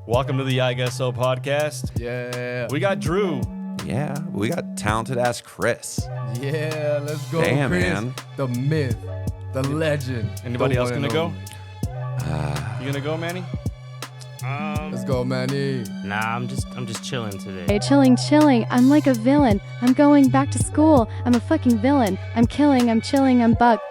Welcome to the IGS podcast. Yeah. We got Drew. Yeah, we got talented ass Chris. Yeah, let's go, Damn, Chris. man. The myth, the legend. Anybody the else one gonna and go? only. You gonna go, Manny? Let's go, Manny. Nah, I'm just chilling today. Hey, chilling. I'm like a villain. I'm going back to school. I'm a fucking villain. I'm killing, I'm chilling, I'm bugged.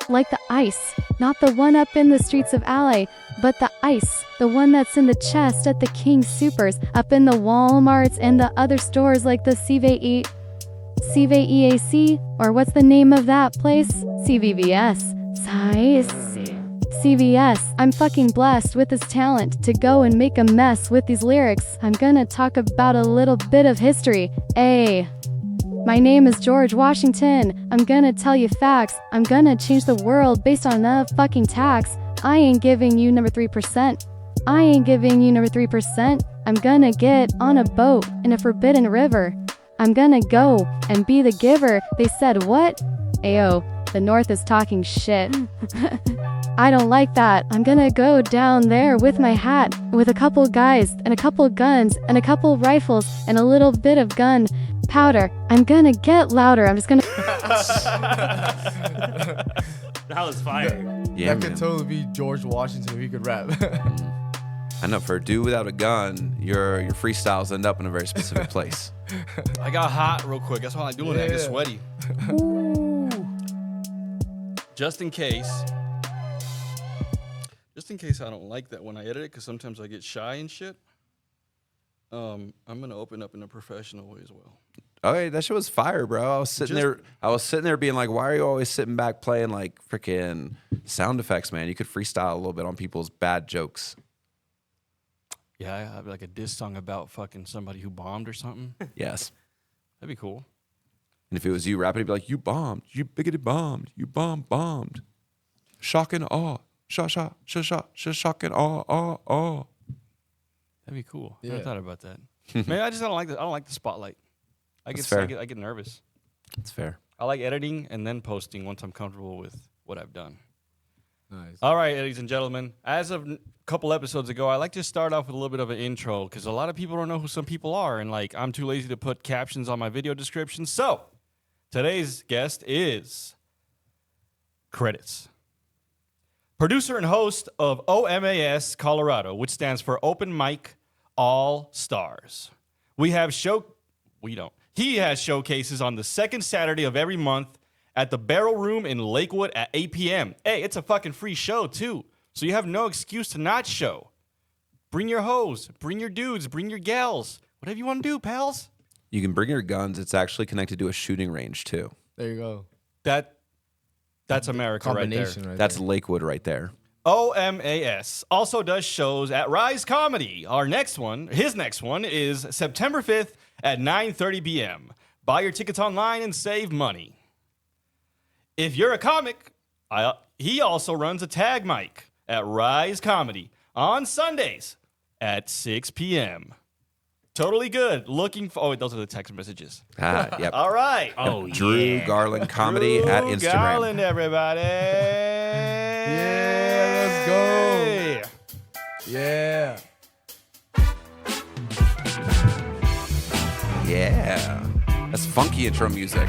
Like the ice. Not the one up in the streets of LA, but the ice. The one that's in the chest at the King Supers, up in the Walmarts and the other stores like the CVEAC, or what's the name of that place? CVVS. Size. CVS. I'm fucking blessed with this talent to go and make a mess with these lyrics. I'm gonna talk about a little bit of history. My name is George Washington. I'm gonna tell you facts. I'm gonna change the world based on a fucking tax. I ain't giving you number 3%. I ain't giving you number 3%. I'm gonna get on a boat in a forbidden river. I'm gonna go and be the giver. They said what? Ayo, the North is talking shit. I don't like that. I'm gonna go down there with my hat, with a couple guys, and a couple guns, and a couple rifles, and a little bit of gun powder. I'm gonna get louder. I'm just gonna... That was fire. Yeah, That could totally be George Washington if he could rap. I know for a dude without a gun, your freestyles end up in a very specific place. I got hot real quick. That's why I'm doing it. I get Yeah. sweaty. Just in case I don't like that when I edit it, because sometimes I get shy and shit. I'm gonna open up in a professional way as well. Okay, that shit was fire, bro. I was sitting there being like, why are you always sitting back playing like freaking sound effects, man? You could freestyle a little bit on people's bad jokes. Yeah, I have like a diss song about fucking somebody who bombed or something. Yes. That'd be cool. And if it was you rapping, it'd be like, you bombed. You bigoted bombed. You bombed. Shock and awe. Shock and awe. That'd be cool. I Yeah. never thought about that. Maybe I just don't like the spotlight. I That's get fair. I get nervous. It's fair. I like editing and then posting once I'm comfortable with what I've done. Nice. All right, ladies and gentlemen. As of a couple episodes ago, I like to start off with a little bit of an intro because a lot of people don't know who some people are, and like I'm too lazy to put captions on my video description. So today's guest is Credits. Producer and host of OMAS Colorado, which stands for Open Mic All Stars. He has showcases on the second Saturday of every month at the Barrel Room in Lakewood at 8 p.m. Hey, it's a fucking free show too, so you have no excuse to not show. Bring your hoes, bring your dudes, bring your gals, whatever you want to do, pals. You can bring your guns. It's actually connected to a shooting range too. There you go. That's America right there. Combination right That's there. Lakewood right there. OMAS also does shows at Rise Comedy. His next one is September 5th at 9:30 p.m. Buy your tickets online and save money. If you're a comic, he also runs a tag mic at Rise Comedy on Sundays at 6 p.m. Totally good. Those are the text messages. Yep. All right. Oh, Drew yeah. Garland comedy at Drew Instagram. Garland, everybody. Yeah, let's go. Yeah. Yeah. That's funky intro music.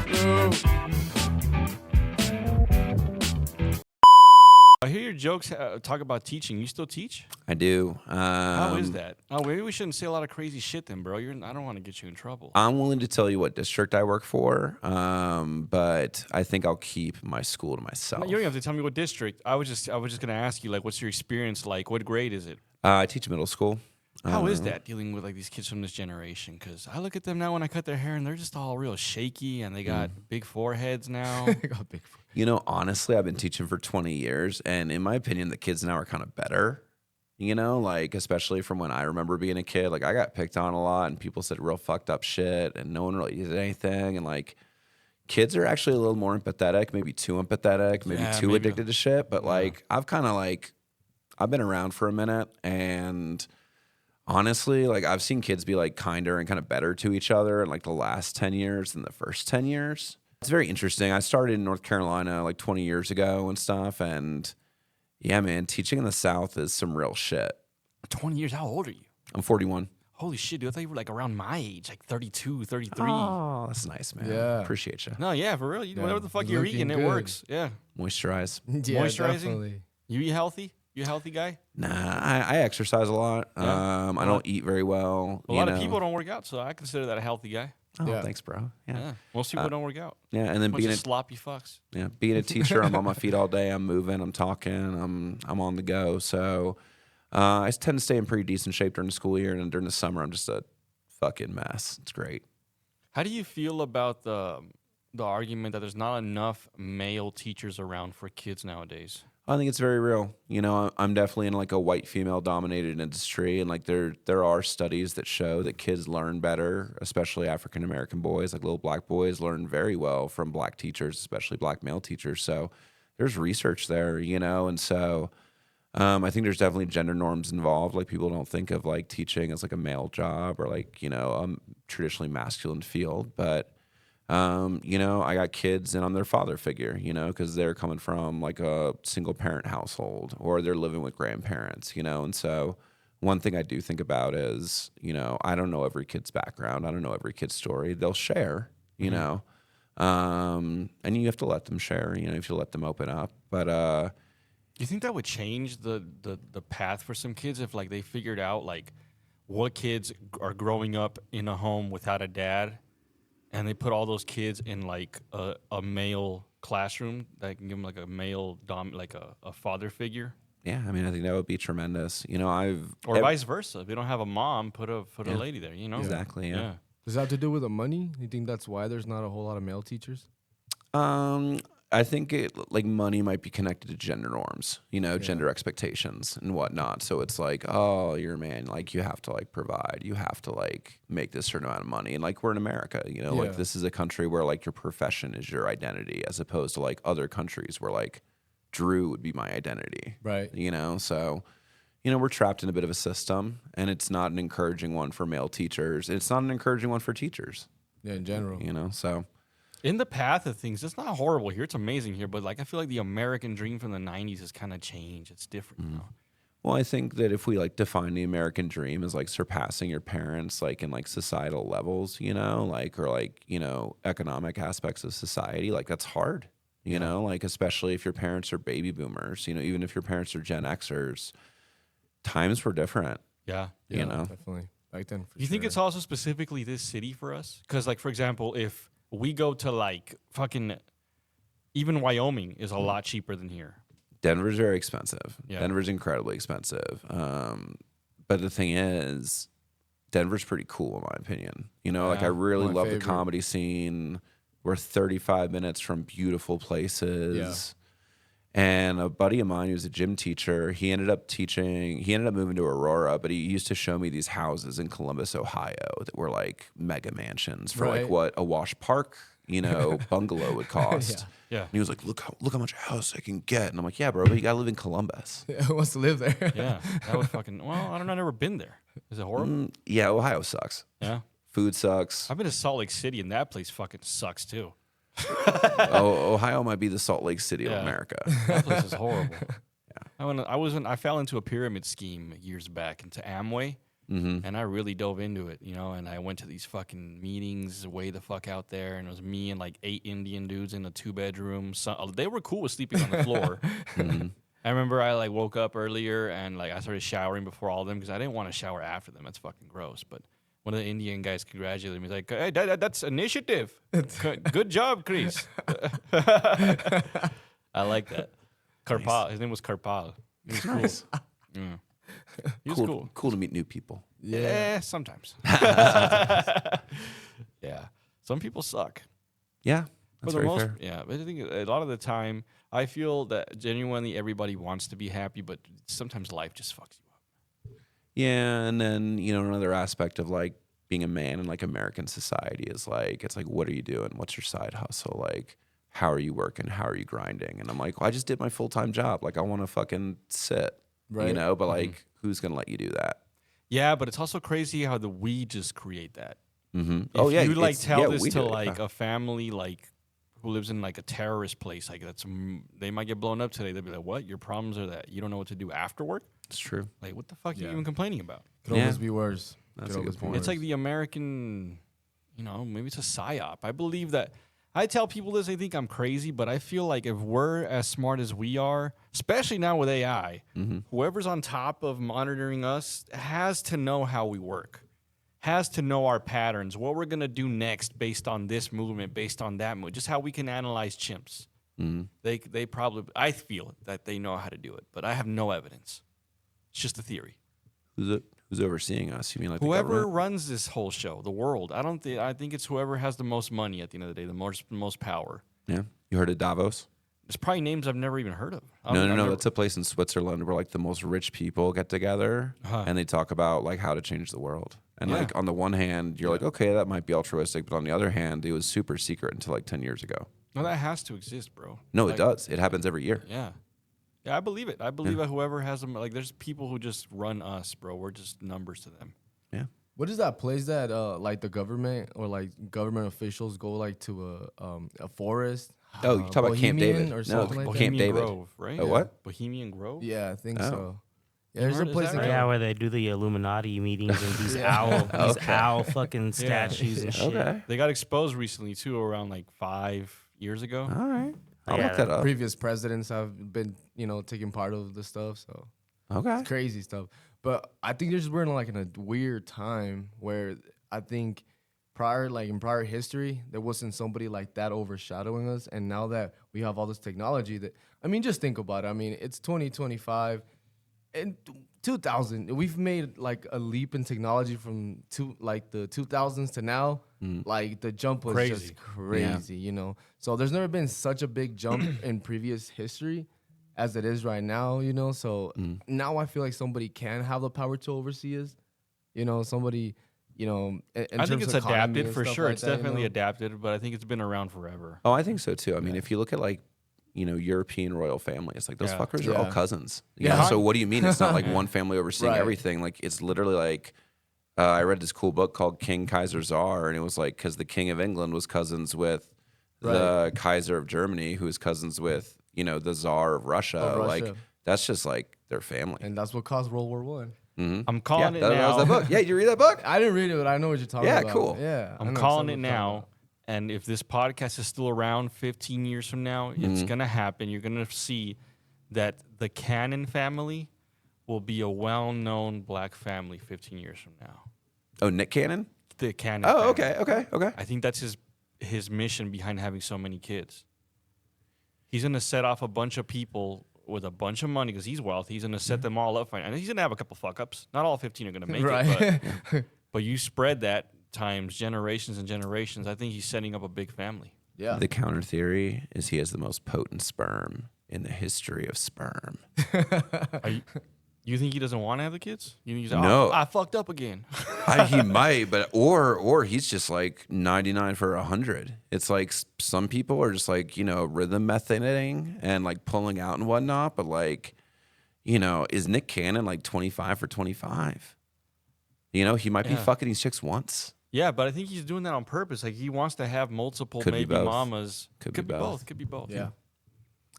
I hear your jokes talk about teaching. You still teach? I do. How is that? Oh, maybe we shouldn't say a lot of crazy shit then, bro. I don't want to get you in trouble. I'm willing to tell you what district I work for, but I think I'll keep my school to myself. You don't even have to tell me what district. I was just gonna ask you, like, what's your experience like? What grade is it? I teach middle school. How is that dealing with like these kids from this generation? Because I look at them now when I cut their hair, and they're just all real shaky, and they got big foreheads now. Got big. You know, honestly, I've been teaching for 20 years, and in my opinion, the kids now are kind of better. You know, like, especially from when I remember being a kid, like, I got picked on a lot, and people said real fucked up shit, and no one really did anything, and, like, kids are actually a little more empathetic, maybe too empathetic, maybe too addicted to shit, but, like, I've been around for a minute, and honestly, like, I've seen kids be, like, kinder and kind of better to each other in, like, the last 10 years than the first 10 years. It's very interesting. I started in North Carolina, like, 20 years ago and stuff, and yeah, man, teaching in the South is some real shit. 20 years? How old are you? I'm 41. Holy shit, dude. I thought you were like around my age, like 32, 33. Oh, that's nice, man. Yeah. Appreciate you. No, yeah, for real. Whatever the fuck he's you're looking eating, it good. works. Yeah. Moisturize. Yeah, Moisturizing? definitely. You eat healthy? You a healthy guy? Nah, I exercise a lot. Yeah. I don't eat very well. A lot of people don't work out, so I consider that a healthy guy. Oh, Yeah. thanks, bro. Yeah. Yeah. Most people don't work out. Yeah, and then Bunch being of a sloppy fucks. being a teacher, I'm on my feet all day. I'm moving. I'm talking. I'm on the go. So I tend to stay in pretty decent shape during the school year, and then during the summer, I'm just a fucking mess. It's great. How do you feel about the argument that there's not enough male teachers around for kids nowadays? I think it's very real. You know, I'm definitely in like a white female dominated industry, and like there are studies that show that kids learn better, especially African American boys, like little black boys learn very well from black teachers, especially black male teachers. So there's research there, you know, and so I think there's definitely gender norms involved. Like people don't think of like teaching as like a male job or like, you know, a traditionally masculine field, but you know, I got kids and I'm their father figure, you know, because they're coming from like a single parent household or they're living with grandparents, you know. And so one thing I do think about is, you know, I don't know every kid's background. I don't know every kid's story. They'll share, you know, and you have to let them share, you know, if you let them open up. But You think that would change the path for some kids if like they figured out like what kids are growing up in a home without a dad, and they put all those kids in like a male classroom that can give them like a male like a father figure, yeah, I mean, I think that would be tremendous. You know, or vice versa. If they don't have a mom, put a lady there. You know, exactly, yeah. Does that have to do with the money? You think that's why there's not a whole lot of male teachers? I think like money might be connected to gender norms, you know, gender expectations and whatnot. So it's like, oh, you're a man, like you have to like provide, you have to like make this certain amount of money. And like we're in America, you know, like this is a country where like your profession is your identity, as opposed to like other countries where like Drew would be my identity, Right. You know, so you know we're trapped in a bit of a system, and it's not an encouraging one for male teachers. It's not an encouraging one for teachers, Yeah, in general. you know, so. In the path of things, it's not horrible here. It's amazing here, but like I feel like the American dream from the '90s has kind of changed. It's different now. Well, I think that if we like define the American dream as like surpassing your parents, like in like societal levels, you know, like or like, you know, economic aspects of society, like that's hard, you know, like especially if your parents are baby boomers, you know, even if your parents are Gen Xers, times were different. Yeah. You know? Definitely. Back then, for You think it's also specifically this city for us? Because, like, for example, if we go to like fucking even Wyoming is a lot cheaper than here. Denver's very expensive. Yeah. Denver's incredibly expensive. But the thing is, Denver's pretty cool in my opinion. You know, like I really my love favorite. the comedy scene. We're 35 minutes from beautiful places. And a buddy of mine who's a gym teacher, he ended up moving to Aurora, but he used to show me these houses in Columbus, Ohio that were like mega mansions for like Right. what a Wash Park, you know, bungalow would cost. Yeah. And he was like, look how much house I can get. And I'm like, yeah, bro, but you gotta live in Columbus. Who wants to live there? Yeah. That would fucking, well, I don't know. I've never been there. Is it horrible? Yeah, Ohio sucks. Yeah. Food sucks. I've been to Salt Lake City and that place fucking sucks too. Ohio might be the Salt Lake City of Yeah. America. That place is horrible. I fell into a pyramid scheme years back into Amway, and I really dove into it, you know. And I went to these fucking meetings way the fuck out there, and it was me and like 8 Indian dudes in a 2-bedroom. So, they were cool with sleeping on the floor. I remember I like woke up earlier and like I started showering before all of them because I didn't want to shower after them. That's fucking gross. But one of the Indian guys congratulated me. He's like, "Hey, that's initiative. Good job, Chris." I like that. Karpal. His name was Karpal. He was Nice. cool. Yeah. He was cool. Cool to meet new people. Yeah, sometimes. Yeah. Some people suck. Yeah, that's very fair. Yeah, but I think a lot of the time, I feel that genuinely everybody wants to be happy, but sometimes life just fucks you up. Yeah, and then you know another aspect of like being a man in like American society is like it's like what are you doing? What's your side hustle? Like how are you working? How are you grinding? And I'm like, well, I just did my full-time job. Like I want to fucking sit, you Right. know. But like, who's gonna let you do that? Yeah, but it's also crazy how we just create that. Mm-hmm. If you like it's- tell yeah, this we to do it, like yeah. a family like who lives in like a terrorist place, like they might get blown up today. They'll be like, "What? Your problems are that you don't know what to do after work?" It's true. Like, what the fuck are you Yeah. even complaining about? Could Yeah. always be worse. That's Could a always good be point. It's like the American, maybe it's a psyop. I believe that. I tell people this, they think I'm crazy, but I feel like if we're as smart as we are, especially now with AI, whoever's on top of monitoring us has to know how we work, has to know our patterns, what we're going to do next based on this movement, based on that movement, just how we can analyze chimps. They probably, I feel that they know how to do it, but I have no evidence. It's just a theory. Who's overseeing us? You mean like the Whoever government? runs this whole show, the world. I think it's whoever has the most money at the end of the day, the most power. Yeah. You heard of Davos? There's probably names I've never even heard of. No. That's a place in Switzerland where like the most rich people get together and they talk about like how to change the world. And Yeah. like on the one hand, you're like, okay, that might be altruistic, but on the other hand, it was super secret until like 10 years ago. No, that has to exist, bro. No, Like, it does. It happens every year. Yeah. Yeah, I believe it. I believe that whoever has them, like, there's people who just run us, bro. We're just numbers to them. Yeah. What is that place that like the government or like government officials go like to a forest? Oh, you talk about Camp Bohemian David. or No, something like Camp that? David. Grove, right? Oh, what? Bohemian Grove? Yeah, I think Oh. so. Yeah, there's a Is place that in right? Yeah, where they do the Illuminati meetings and these owl fucking statues and shit. Okay. They got exposed recently, too, around like 5 years ago. All right. I'll Yeah, look that up. previous presidents have been, taking part of the stuff. So Okay. it's crazy stuff. But I think we're in like in a weird time where I think in prior history, there wasn't somebody like that overshadowing us. And now that we have all this technology just think about it. I mean, it's 2025 and 2000. We've made like a leap in technology from the 2000s to now. Like the jump was Crazy. just crazy, So there's never been such a big jump in previous history as it is right now, So now I feel like somebody can have the power to oversee us, somebody, in I think terms it's of economy adapted and for stuff sure. like It's that, definitely adapted, but I think it's been around forever. Oh, I think so too. I mean, if you look at like, European royal families, like those Yeah. fuckers are all Yeah. cousins. You Yeah. know? So what do you mean it's not like one family overseeing Right. everything? Like it's literally like, I read this cool book called King Kaiser Czar, and it was like because the King of England was cousins with the Kaiser of Germany, who was cousins with the Czar of Russia. Like Russia. that's just like their family. And that's what caused World War One. I'm Yeah, calling it that now. was that book. Yeah, did you read that book? I didn't read it, but I know what you're talking Yeah, about. cool. Yeah, I I'm know calling exactly it what you're talking now. And if this podcast is still around 15 years from now, it's going to happen. You're going to see that the Cannon family will be a well-known black family 15 years from now. Oh, Nick Cannon. The Cannon Oh, family. okay. I think that's his mission behind having so many kids. He's going to set off a bunch of people with a bunch of money because he's wealthy. He's going to set them all up. And he's going to have a couple fuck-ups. Not all 15 are going to make Right. it, but you spread that times generations and generations. I think he's setting up a big family. Yeah. The counter theory is he has the most potent sperm in the history of sperm. You think he doesn't want to have the kids? You think he's like, No. I fucked up again. He might, but or he's just like 99 for 100. It's like some people are just like rhythm methodating and like pulling out and whatnot. But like, is Nick Cannon like 25 for 25? He might be Yeah. fucking these chicks once. Yeah, but I think he's doing that on purpose. Like he wants to have multiple Could be baby both. mamas. Could be both. Could be both. Yeah.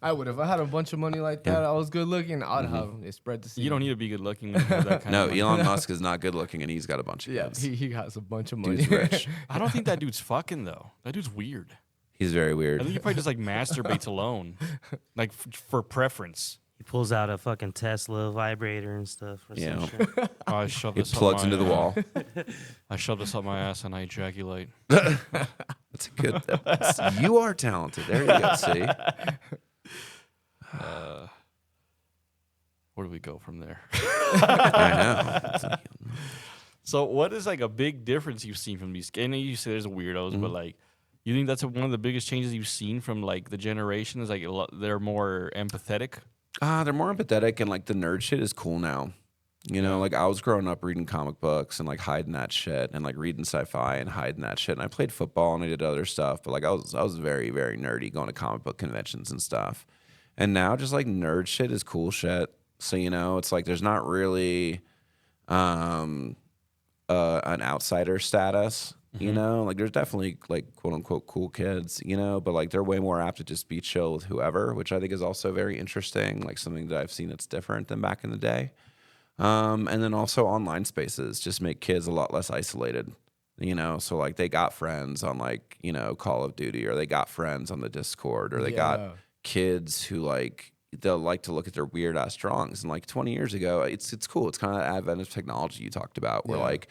I would. If I had a bunch of money like that, I was good looking, I'd have it spread the seed. You don't need to be good looking when you have that kind No, of money. Elon Musk is not good looking and he's got a bunch of Yeah, kids. he has a bunch of money. Dude's rich. I don't think that dude's fucking though. That dude's weird. He's very I weird. think he probably just like masturbates alone, like for preference. He pulls out a fucking Tesla vibrator and stuff. Or Yeah. some shit. Oh, I shove It this up plugs my, into the wall. I shove this up my ass and I ejaculate. That's a good. You are talented. There you go. See. Where do we go from there? I know. So, what is like a big difference you've seen from these? I know you say there's weirdos, but like, you think that's one of the biggest changes you've seen from like the generations? Like, they're more empathetic. They're more empathetic and like the nerd shit is cool now. Like I was growing up reading comic books and like hiding that shit and like reading sci-fi and hiding that shit. And I played football and I did other stuff, but like I was very, very nerdy going to comic book conventions and stuff. And now just like nerd shit is cool shit. So, it's like there's not really an outsider status, like there's definitely like quote unquote cool kids, but like they're way more apt to just be chill with whoever, which I think is also very interesting, like something that I've seen that's different than back in the day. And then also online spaces just make kids a lot less isolated. So like they got friends on like, Call of Duty, or they got friends on the Discord, or they got kids who like they'll like to look at their weird ass drawings. And like 20 years ago, it's cool. It's kind of the advent of technology you talked about, where like,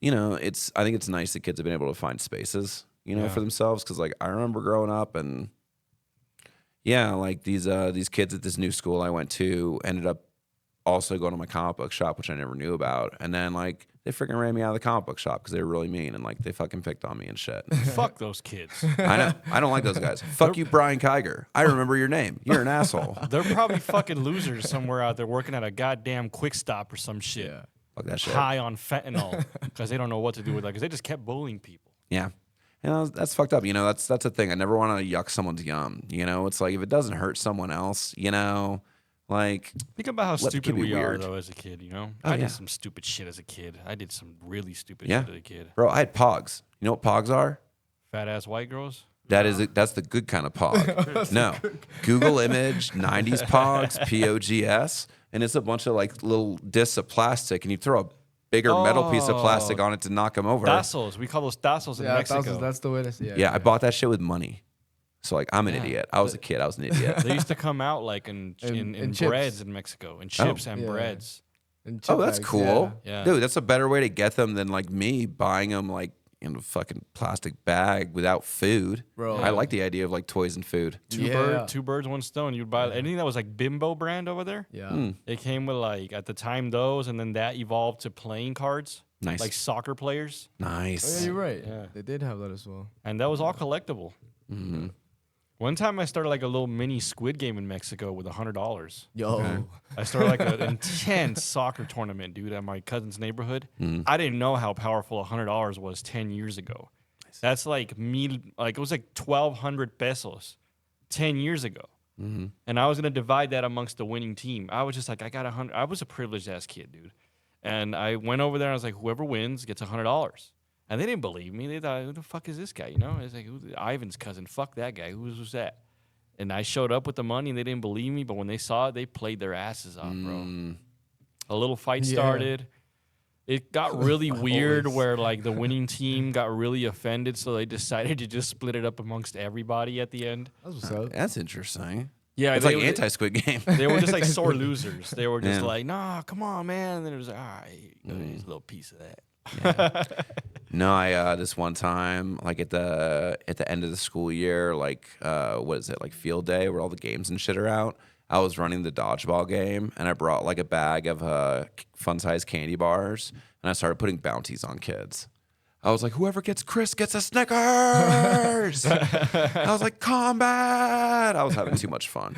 I think it's nice that kids have been able to find spaces, for themselves. Cause like I remember growing up and like these kids at this new school I went to ended up also going to my comic book shop, which I never knew about. And then like they freaking ran me out of the comic book shop because they were really mean and like they fucking picked on me and shit. Fuck those kids. I know. I don't like those guys. Fuck you, Brian Kiger. I remember your name. You're an asshole. They're probably fucking losers somewhere out there working at a goddamn Quick Stop or some shit. Yeah. Fuck that shit. High on fentanyl because they don't know what to do with that because they just kept bullying people. Yeah. That's fucked up. That's a thing. I never want to yuck someone's yum. It's like if it doesn't hurt someone else, like think about how let the stupid kid be we are weird. though as a kid. Oh, I yeah. did some stupid shit as a kid. I did some really stupid Yeah. shit as a kid. Bro, I had pogs. You know what pogs are? Fat ass white girls. That's the good kind of pog. No. Google image 90s pogs, POGS, and it's a bunch of like little discs of plastic and you throw a bigger metal piece of plastic on it to knock them over. Tassels. We call those tassels in Mexico. That's the way to say it. Yeah, I bought that shit with money. So like I'm an idiot. I was a kid. I was an idiot. They used to come out like in chips. breads in Mexico, in chips and yeah. breads. And chip Oh, that's bags, cool. Yeah. Dude, that's a better way to get them than like me buying them like in a fucking plastic bag without food. Bro. I like the idea of like toys and food. Two birds, one stone. You'd buy anything that was like Bimbo brand over there. Yeah. It came with like at the time those, and then that evolved to playing cards. Nice. Like soccer players, Oh, yeah, Nice. you're right. Yeah. They did have that as well. and that was all collectible. Mm-hmm. One time I started like a little mini Squid Game in Mexico with $100. Yo. Okay. I started like an intense soccer tournament, dude, at my cousin's neighborhood. Mm-hmm. I didn't know how powerful $100 was 10 years ago. That's like me, like it was like 1,200 pesos 10 years ago. Mm-hmm. And I was going to divide that amongst the winning team. I was just like, I got 100. I was a privileged ass kid, dude. And I went over there and I was like, whoever wins gets $100. And they didn't believe me. They thought, who the fuck is this guy? It's like, Ivan's cousin. Fuck that guy. Who was that? And I showed up with the money and they didn't believe me. But when they saw it, they played their asses off, bro. A little fight started. It got really weird where like the winning team got really offended. So they decided to just split it up amongst everybody at the end. That's what's up. That's interesting. Yeah, It's like anti-Squid Game. They were just like sore losers. They were just Yeah. like, nah, come on, man. And then it was like, all right, here's a little piece of that. No, I this one time, like at the end of the school year, like what is it, like field day where all the games and shit are out. I was running the dodgeball game and I brought like a bag of fun size candy bars and I started putting bounties on kids. I was like, whoever gets Chris gets a Snickers. I was like, combat. I was having too much fun.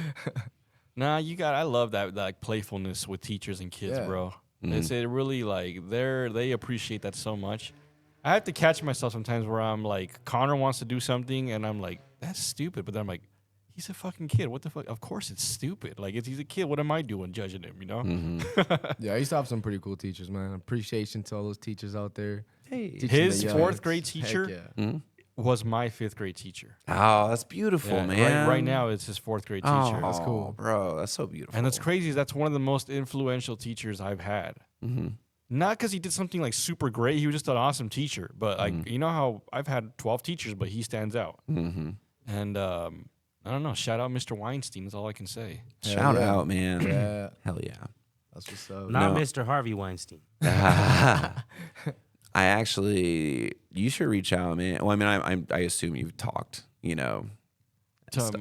Nah, I love that like playfulness with teachers and kids, Yeah. bro. It's it really like they appreciate that so much. I have to catch myself sometimes where I'm like, Connor wants to do something and I'm like, that's stupid. But then I'm like, he's a fucking kid. What the fuck? Of course it's stupid. Like he's a kid. What am I doing judging him? Yeah, I used to have some pretty cool teachers, man. Appreciation to all those teachers out there. Hey. teaching His the fourth youngs. grade Heck teacher yeah. was my fifth grade teacher. Oh, that's beautiful, Yeah, man. Right now it's his fourth grade teacher. Oh, That's cool. bro. That's so beautiful. And that's crazy. That's one of the most influential teachers I've had. Mm-hmm. Not because he did something like super great. He was just an awesome teacher. But like, you know how I've had 12 teachers, but he stands out. Mm-hmm. And I don't know. Shout out Mr. Weinstein is all I can say. Shout yeah. out, man. Yeah, Hell yeah. that's what's up. Not No. Mr. Harvey Weinstein. I actually, you should reach out, man. Well, I mean, I assume you've talked, and stuff.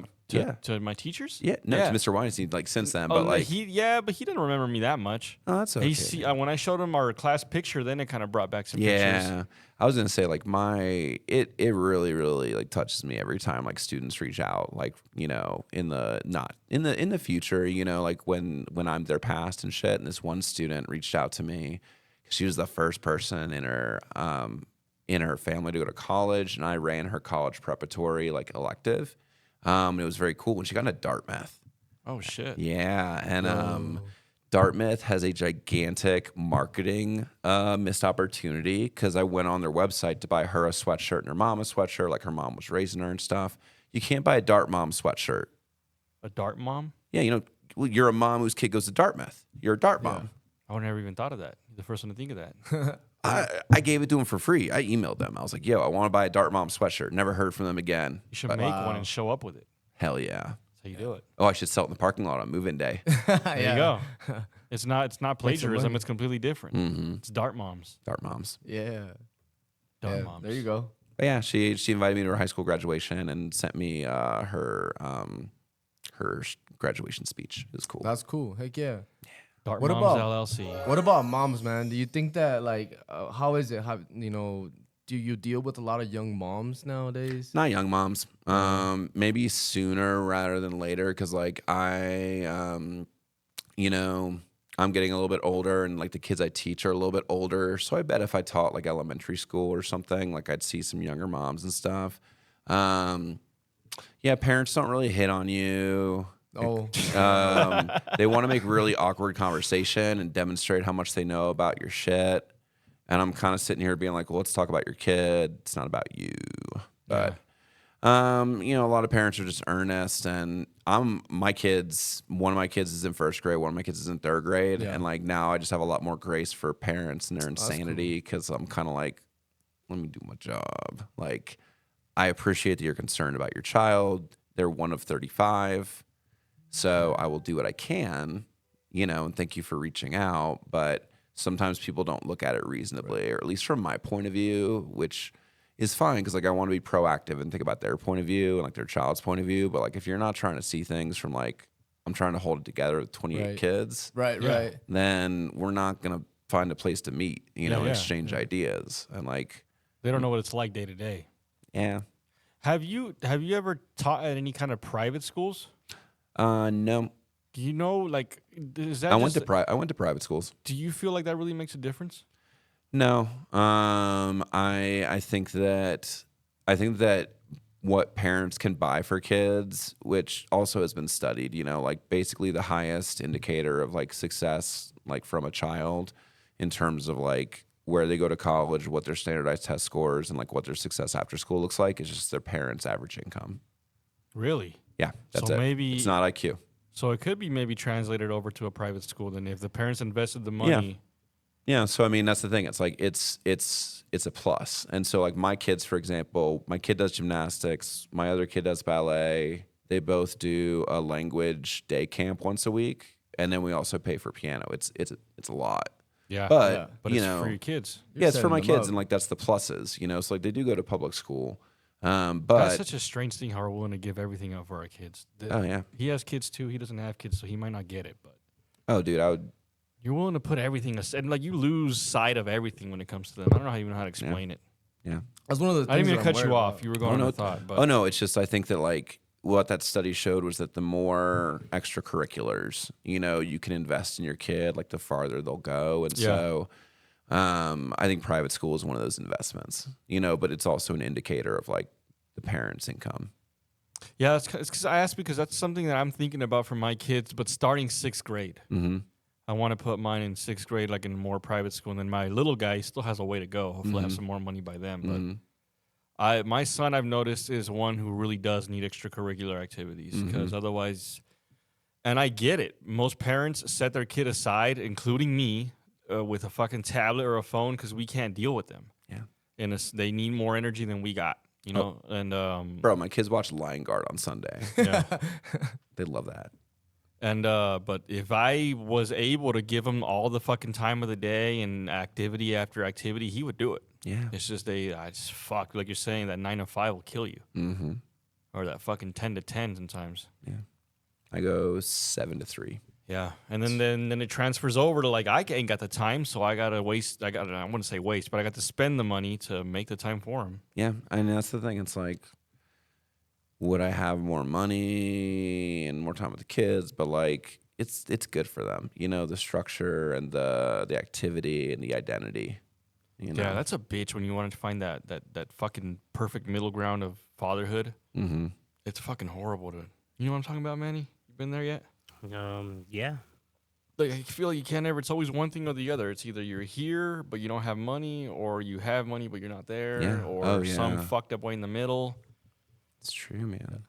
To my teachers? Yeah, no, Yeah. to Mr. Weinstein, like since then, Oh, but like, he didn't remember me that much. oh, that's okay. When I showed him our class picture, then it kind of brought back some pictures. Yeah, I was gonna say like it really really like touches me every time like students reach out, like in the future, like when I'm their past and shit. And this one student reached out to me. She was the first person in her family to go to college, and I ran her college preparatory like elective. It was very cool when she got into Dartmouth. Oh shit. Yeah, and Dartmouth has a gigantic marketing missed opportunity because I went on their website to buy her a sweatshirt and her mom a sweatshirt, like her mom was raising her and stuff. You can't buy a Dart mom sweatshirt. A Dart mom? Yeah, you're a mom whose kid goes to Dartmouth. You're a Dart mom. I would never even thought of that. You're the first one to think of that. I gave it to him for free. I emailed them. I was like, yo, I want to buy a Dart Mom sweatshirt. Never heard from them again. You should But make one and show up with it. hell yeah. That's how you do it. Oh, I should sell it in the parking lot on move-in day. There you go. It's not plagiarism. money. It's completely different. It's Dart Moms. Dart Moms. Yeah. Dart Yeah, Moms. there you go. But yeah, she invited me to her high school graduation and sent me her graduation speech. It was cool. That's cool. Heck yeah. Dart What Moms about- LLC. What about moms, man? Do you think that like how is it? How do you deal with a lot of young moms nowadays? Not young moms. Maybe sooner rather than later, because like I'm getting a little bit older, and like the kids I teach are a little bit older. So I bet if I taught like elementary school or something, like I'd see some younger moms and stuff. Yeah, parents don't really hit on you. Oh, They want to make really awkward conversation and demonstrate how much they know about your shit. And I'm kind of sitting here being like, well, let's talk about your kid. It's not about you. But, a lot of parents are just earnest. And one of my kids is in first grade. One of my kids is in third grade. Yeah. And like now I just have a lot more grace for parents and their insanity because I'm kind of like, let me do my job. Like, I appreciate that you're concerned about your child. They're one of 35. So I will do what I can, and thank you for reaching out. But sometimes people don't look at it reasonably, or at least from my point of view, which is fine because like I want to be proactive and think about their point of view and like their child's point of view. But like if you're not trying to see things from like I'm trying to hold it together with 28 Right. kids, right. then we're not gonna find a place to meet, and Yeah. exchange ideas and like They don't know what it's like day to day. yeah. Have you ever taught at any kind of private schools? No, Do you know, like, is that I went just- to private schools. Do you feel like that really makes a difference? No, I think that what parents can buy for kids, which also has been studied, like basically the highest indicator of like success, like from a child, in terms of like where they go to college, what their standardized test scores, and like what their success after school looks like, is just their parents' average income. Really? Yeah, that's So it. maybe- It's not IQ. So it could be maybe translated over to a private school. Then if the parents invested the money, Yeah, so I mean that's the thing. It's like it's a plus. And so like my kids, for example, my kid does gymnastics, my other kid does ballet. They both do a language day camp once a week, and then we also pay for piano. It's a lot. yeah, But but you it's know, for your kids. yeah, it's for setting my them kids, up. and like that's the pluses. So like they do go to public school, That's but such a strange thing how we're willing to give everything up for our kids. oh yeah, He has kids too. He doesn't have kids, so he might not get it. But oh dude, I would. you're willing to put everything aside, and like you lose sight of everything when it comes to them. I don't know even know how to explain it. Yeah. That's one of the things I didn't mean to that I'm cut you worried off. about. You were going on a thought, but Oh no, it's just I think that like what that study showed was that the more extracurriculars, you can invest in your kid, like the farther they'll go. And Yeah. so I think private school is one of those investments, but it's also an indicator of like the parents' income. yeah, it's because I asked because that's something that I'm thinking about for my kids. But starting 6th grade, Mm-hmm. I want to put mine in 6th grade, like in more private school. And then my little guy still has a way to go. Hopefully, I have some more money by then. But Mm-hmm. my son, I've noticed, is one who really does need extracurricular activities because otherwise, and I get it. Most parents set their kid aside, including me, with a fucking tablet or a phone because we can't deal with them. Yeah. And they need more energy than we got, And Bro, my kids watch Lion Guard on Sunday. yeah. They love that. And but if I was able to give him all the fucking time of the day and activity after activity, he would do it. Yeah. It's just fuck, like you're saying, that 9 to 5 will kill you, Mm-hmm. or that fucking 10 to 10 sometimes. I go 7 to 3. Yeah, and then it transfers over to like I ain't got the time, so I gotta waste. I wouldn't say waste, but I got to spend the money to make the time for him. Yeah, and that's the thing. It's like, would I have more money and more time with the kids? But like, it's good for them. The structure and the activity and the identity. Yeah, that's a bitch when you want to find that fucking perfect middle ground of fatherhood. Mm-hmm. It's fucking horrible to. You know what I'm talking about, Manny? You been there yet? Yeah. Like I feel like you can't ever. It's always one thing or the other. It's either you're here but you don't have money, or you have money but you're not there, Yeah. or Oh, some yeah. fucked up way in the middle. It's true, man.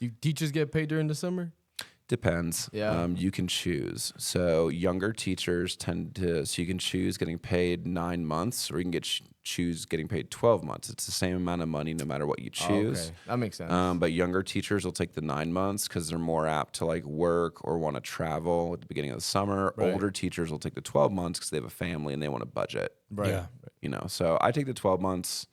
Do teachers get paid during the summer? Depends. Yeah. You can choose. So younger teachers so you can choose getting paid 9 months, or you can choose getting paid 12 months. It's the same amount of money no matter what you choose. Okay, that makes sense. But younger teachers will take the 9 months because they're more apt to like work or want to travel at the beginning of the summer. Right. Older teachers will take the 12 months because they have a family and they want to budget. Right. Yeah. You know, so I take the 12 months.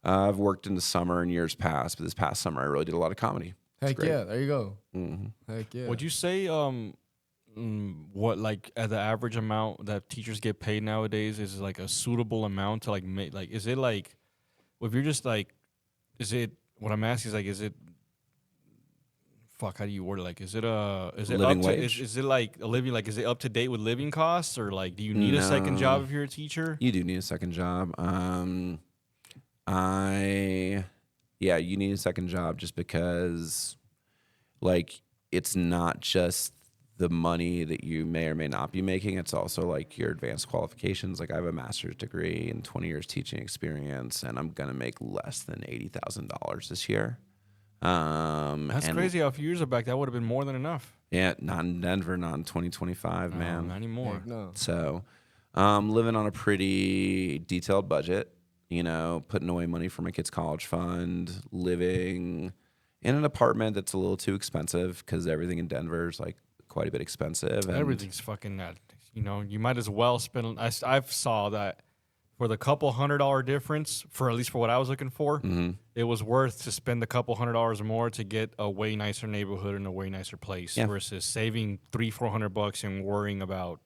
I've worked in the summer in years past, but this past summer I really did a lot of comedy. Heck great. yeah, there you go. Mm-hmm. Heck yeah. Would you say what like at the average amount that teachers get paid nowadays is like a suitable amount to like make like is it like if you're just like is it what I'm asking is like is it fuck how do you word it like is it Living up to, wage? is it like a living like is it up to date with living costs or like do you need a second No. job if you're a teacher? You do need a second job. You need a second job just because, like, it's not just the money that you may or may not be making. It's also like your advanced qualifications. Like, I have a master's degree and 20 years teaching experience, and I'm gonna make less than $80,000 this year. That's crazy. How a few years back that would have been more than enough. Yeah, not in Denver, not in 2025, man. Not anymore. Heck no. So, living on a pretty detailed budget, you know, putting away money for my kids' college fund, living in an apartment that's a little too expensive because everything in Denver is like quite a bit expensive. And Everything's fucking you know, you might as well spend. I've saw that for the couple $100 difference, for at least for what I was looking for, it was worth to spend a couple $100 more to get a way nicer neighborhood and a way nicer place versus saving $300-400 and worrying about,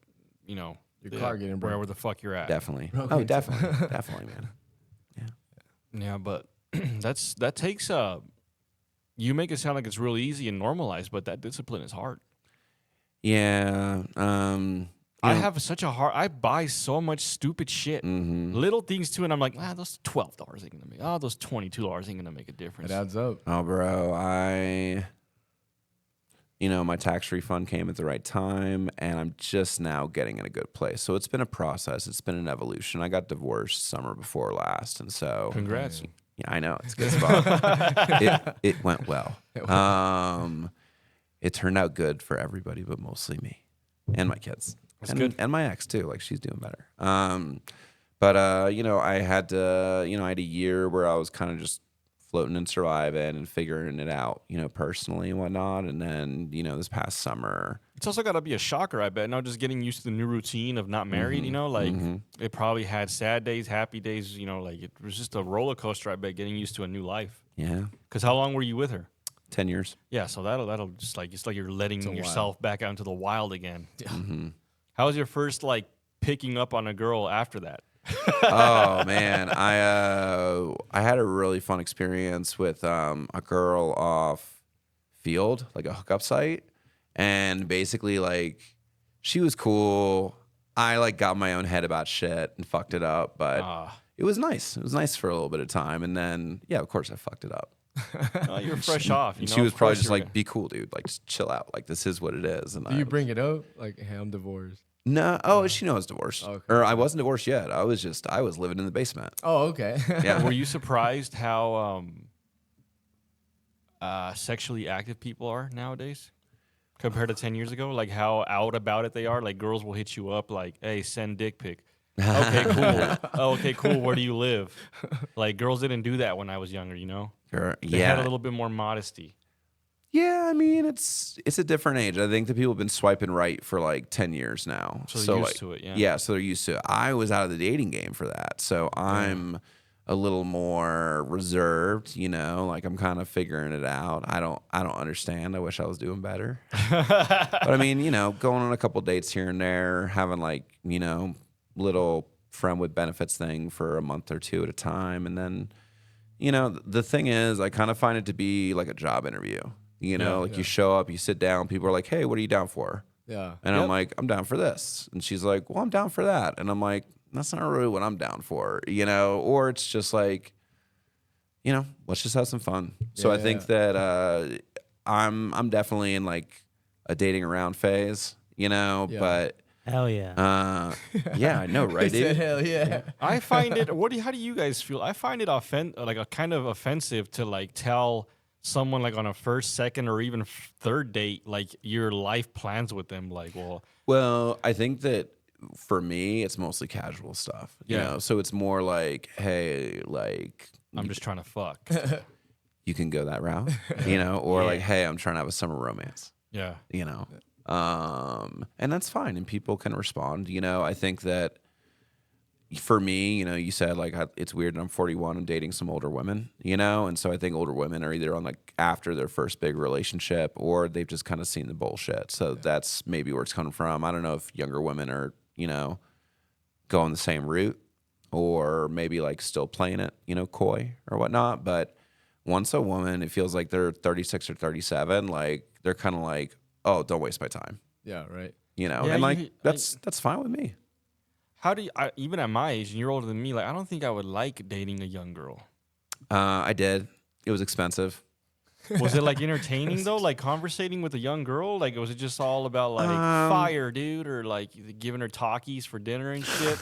you know, Your car getting broke. wherever the fuck you're at. definitely. Okay. Oh, definitely. Definitely, man. Yeah, but that takes you make it sound like it's really easy and normalized, but that discipline is hard. Yeah. I have such a hard. I buy so much stupid shit, little things too, and I'm like, those $12 ain't gonna make. Oh, those $22 ain't gonna make a difference. It adds up. Oh, bro, my tax refund came at the right time, and I'm just now getting in a good place. So it's been a process. It's been an evolution. I got divorced summer before last, and so Congrats. Yeah, I know it's a good spot. it went well. It turned out good for everybody, but mostly me and my kids. That's good. And my ex too. Like, she's doing better. But I had a year where I was kind of just floating and surviving and figuring it out, personally and whatnot. And then, this past summer, It's also got to be a shocker, I bet. Now, just getting used to the new routine of not married, it probably had sad days, happy days, like it was just a roller coaster, I bet, getting used to a new life. yeah, Because how long were you with her? 10 years. Yeah, so that'll just like, it's like you're letting It's a yourself back out into the wild again. Mm-hmm. How was your first, like, picking up on a girl after that? Oh man, I had a really fun experience with a girl off field, like a hookup site, and basically like she was cool. I like got my own head about shit and fucked it up, but it was nice. It was nice for a little bit of time, and then of course I fucked it up. You're fresh off. She was probably just like, "Be cool, dude. Like, just chill out. Like, this is what it is." And Do you bring it up? Like, hey, I'm divorced. No, oh, she knows divorced. Okay. Or I wasn't divorced yet. I was living in the basement. Oh, okay. Yeah. Were you surprised how sexually active people are nowadays compared to 10 years ago? Like how out about it they are? Like girls will hit you up like, hey, send dick pic. Okay, cool. Oh, okay, cool. Where do you live? Like girls didn't do that when I was younger, They had a little bit more modesty. Yeah, I mean it's a different age. I think the people have been swiping right for like 10 years now. So they're used to it, yeah. Yeah, so they're used to it. I was out of the dating game for that. So I'm a little more reserved, like I'm kind of figuring it out. I don't understand. I wish I was doing better. But I mean, going on a couple dates here and there, having like, little friend with benefits thing for a month or two at a time, and then the thing is I kind of find it to be like a job interview. You show up, you sit down, people are like, hey, what are you down for? Yeah. And I'm like, I'm down for this. And she's like, well, I'm down for that. And I'm like, that's not really what I'm down for, or it's just like, let's just have some fun. So I think that I'm definitely in like a dating around phase, but Hell yeah. yeah, I know, right, He said, dude? hell yeah. I find it. How do you guys feel? I find it kind of offensive to like tell someone like on a first, second, or even third date, like your life plans with them? Like, Well, I think that for me, it's mostly casual stuff. You Yeah. know, so it's more like, hey, like I'm just trying to fuck. you can go that route, you know, or like, hey, I'm trying to have a summer romance, Yeah. you know, and that's fine, and people can respond. You know, I think that for me, you know, you said like it's weird that I'm 41 and dating some older women, you know, and so I think older women are either on like after their first big relationship or they've just kind of seen the bullshit. So that's maybe where it's coming from. I don't know if younger women are, you know, going the same route or maybe like still playing it, you know, coy or whatnot. But once a woman, it feels like they're 36 or 37, like they're kind of like, oh, don't waste my time, Yeah, right. you know, Yeah, and like that's fine with me. How do you, even at my age, and you're older than me, like I don't think I would like dating a young girl. I did. It was expensive. Was it like entertaining though? Like conversating with a young girl? Like was it just all about like fire, dude, or like giving her talkies for dinner and shit?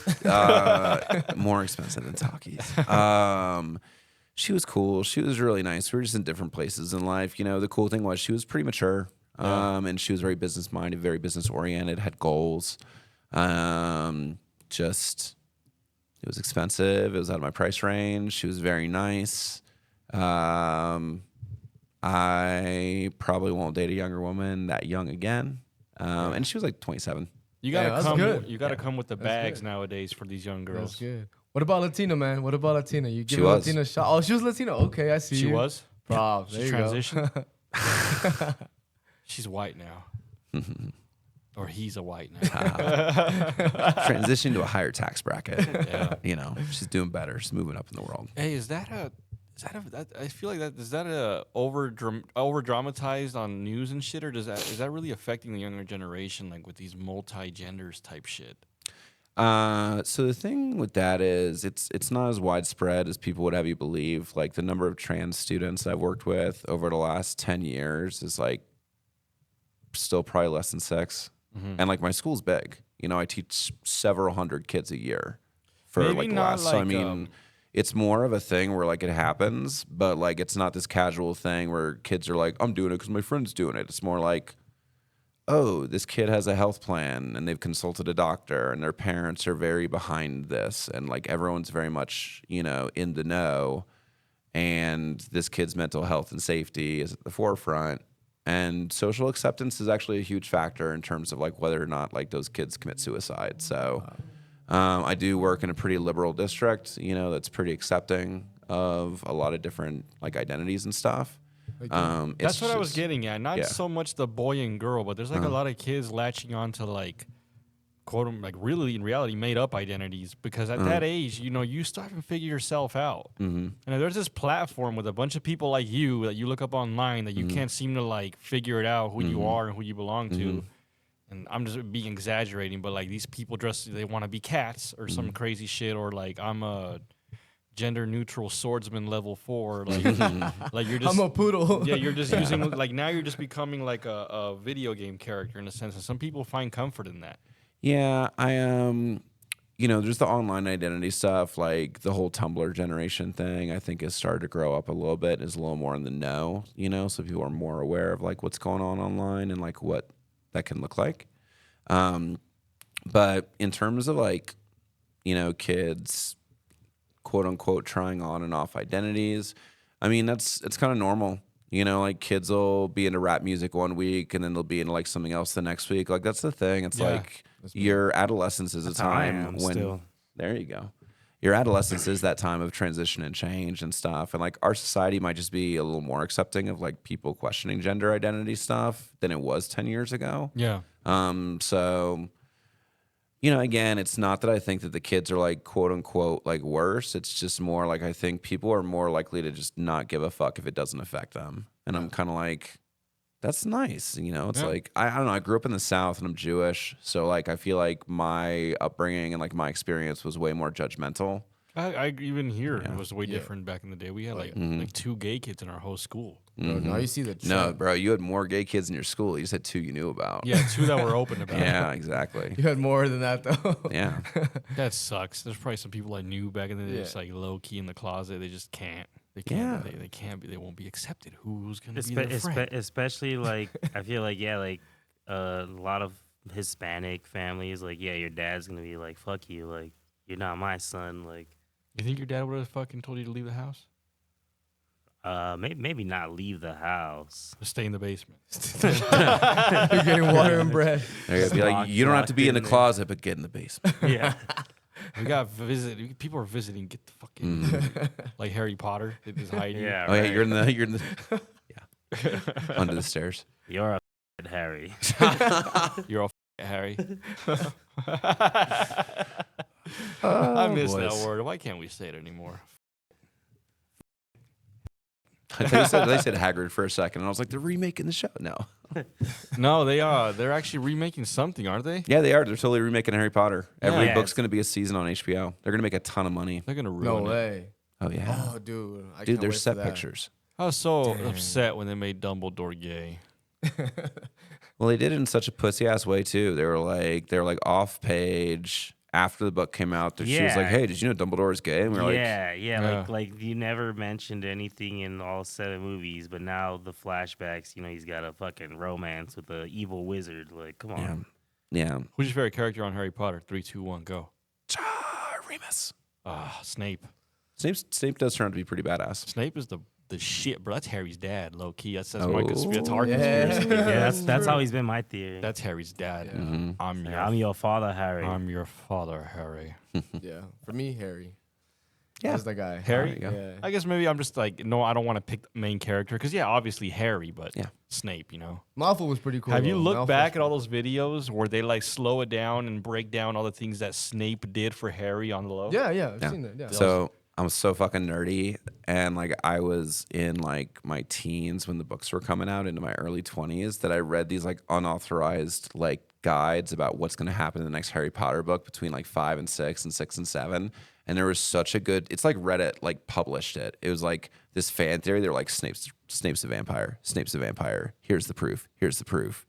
More expensive than talkies. She was cool. She was really nice. We were just in different places in life. You know, the cool thing was she was pretty mature. And she was very business minded, very business oriented, had goals. Just it was expensive. It was out of my price range. She was very nice. I probably won't date a younger woman that young again. And she was like 27. You gotta that's come. good. You gotta come with the bags good. nowadays for these young That's girls. good. What about Latina, man? What about Latina? You give She was. Latina a shot. Oh, she was Latina. Okay, I see. She you. was. Props. There She you go. transitioned. She's white now. Or he's a white now. Transition to a higher tax bracket. Yeah. You know, she's doing better. She's moving up in the world. Hey, I feel like is that a over dramatized on news and shit, or is that really affecting the younger generation, like with these multi-genders type shit? So the thing with that is it's not as widespread as people would have you believe. Like the number of trans students I've worked with over the last 10 years is like still probably less than 6. And like my school's big. You know, I teach several hundred kids a year for Maybe like the not last. So I like, mean, it's more of a thing where like it happens, but like it's not this casual thing where kids are like, I'm doing it because my friend's doing it. It's more like, oh, this kid has a health plan and they've consulted a doctor and their parents are very behind this and like everyone's very much, you know, in the know, and this kid's mental health and safety is at the forefront. And social acceptance is actually a huge factor in terms of like whether or not like those kids commit suicide. So I do work in a pretty liberal district, you know, that's pretty accepting of a lot of different like identities and stuff. That's what I was getting at. Not yeah. so much the boy and girl, but there's like a lot of kids latching on to like quote them like really in reality made up identities, because at that age, you know, you start to figure yourself out. And there's this platform with a bunch of people like you that you look up online that you can't seem to like figure it out who you are and who you belong to. And I'm just being exaggerating, but like these people they want to be cats or some crazy shit, or like I'm a gender neutral swordsman level 4. Like, like you're just I'm a poodle. yeah, you're just using like now you're just becoming like a video game character in a sense, and some people find comfort in that. Yeah, I you know, there's the online identity stuff, like the whole Tumblr generation thing, I think has started to grow up a little bit, is a little more in the know, you know, so people are more aware of like what's going on online and like what that can look like. But in terms of like, you know, kids quote unquote trying on and off identities, I mean, it's kind of normal. You know, like kids will be into rap music one week and then they'll be into like something else the next week. Like that's the thing. It's like your adolescence is a how I time am when still. there you go. Your adolescence is that time of transition and change and stuff. And like our society might just be a little more accepting of like people questioning gender identity stuff than it was 10 years ago. Yeah. So, you know, again, it's not that I think that the kids are like quote unquote like worse. It's just more like I think people are more likely to just not give a fuck if it doesn't affect them. And I'm kind of like, that's nice. You know, it's like, I don't know. I grew up in the South and I'm Jewish. So like, I feel like my upbringing and like my experience was way more judgmental. I even here it was way different back in the day. We had like 2 gay kids in our whole school. Bro, now you see the No, trend. bro, you had more gay kids in your school. You just had 2 you knew about. Yeah, 2 that were open about it. Yeah, exactly. You had more than that though. Yeah. That sucks. There's probably some people I knew back in the day just like low key in the closet. They just can't. They can't. Yeah. They can't be. They won't be accepted. Who's gonna be their friend? Especially like I feel like a lot of Hispanic families like your dad's gonna be like fuck you, like you're not my son, like You think your dad would have fucking told you to leave the house? maybe not leave the house. Just stay in the basement. You're getting water and bread. They're gonna be like, you don't have to be in the closet, but get in the basement. Yeah. We got people are visiting. Get the fuck in. Like Harry Potter. They just hide you. Yeah. Oh yeah, right. you're in the yeah under the stairs. You're a Harry. You're all Harry. I miss that boys. word. Why can't we say it anymore? They said Hagrid for a second, and I was like, they're remaking the show. No. No, they are. They're actually remaking something, aren't they? Yeah, they are. They're totally remaking Harry Potter. Every Yeah. book's going to be a season on HBO. They're going to make a ton of money. They're gonna No ruin it. way. Oh, yeah. Oh, dude. I Dude, can't there's wait set for that. pictures. I was so Dang. upset when they made Dumbledore gay. Well, they did it in such a pussy ass way, too. They were like off page. After the book came out, she was like, Yeah. hey, did you know Dumbledore is gay? And we were like, Yeah. Like you never mentioned anything in all 7 movies, but now the flashbacks, he's got a fucking romance with the evil wizard. Like, come yeah. on. Yeah. Who's your favorite character on Harry Potter? 3, 2, 1, go. Remus. Snape. Snape does turn out to be pretty badass. Snape is the shit, bro. That's Harry's dad, low key. That's Oh. my conspiracy. That's our Yeah. conspiracy. Yeah, that's always been my theory. That's Harry's dad. Yeah. Mhm. I'm your father, Harry. I'm your father, Harry. Yeah. For me, Harry. Yeah. That's the guy. Harry? There you go. Yeah. I guess maybe I'm just like, no, I don't want to pick the main character because obviously Harry, but Yeah. Snape, Malfoy was pretty cool. Have you though. looked Malfoy back was at all those videos where they like slow it down and break down all the things that Snape did for Harry on the low? Yeah, yeah. I've Yeah. seen that. Yeah. So I'm so fucking nerdy, and like I was in like my teens when the books were coming out into my early 20s that I read these like unauthorized like guides about what's going to happen in the next Harry Potter book between like 5 and 6 and 6 and 7. And there was such a good, it's like Reddit like published it. It was like this fan theory. They were like, Snape's a vampire. Snape's a vampire. Here's the proof. Here's the proof.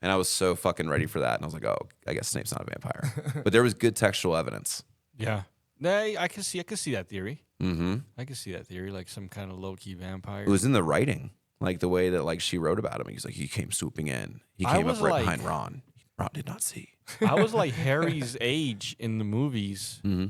And I was so fucking ready for that. And I was like, oh, I guess Snape's not a vampire. But there was good textual evidence. Yeah. I can see that theory. Mm-hmm. I can see that theory, like some kind of low key vampire. It was in the writing, like the way that like she wrote about him. He's like, he came swooping in. He I came was up right like- behind Ron. Ron did not see. I was like Harry's age in the movies Mm-hmm.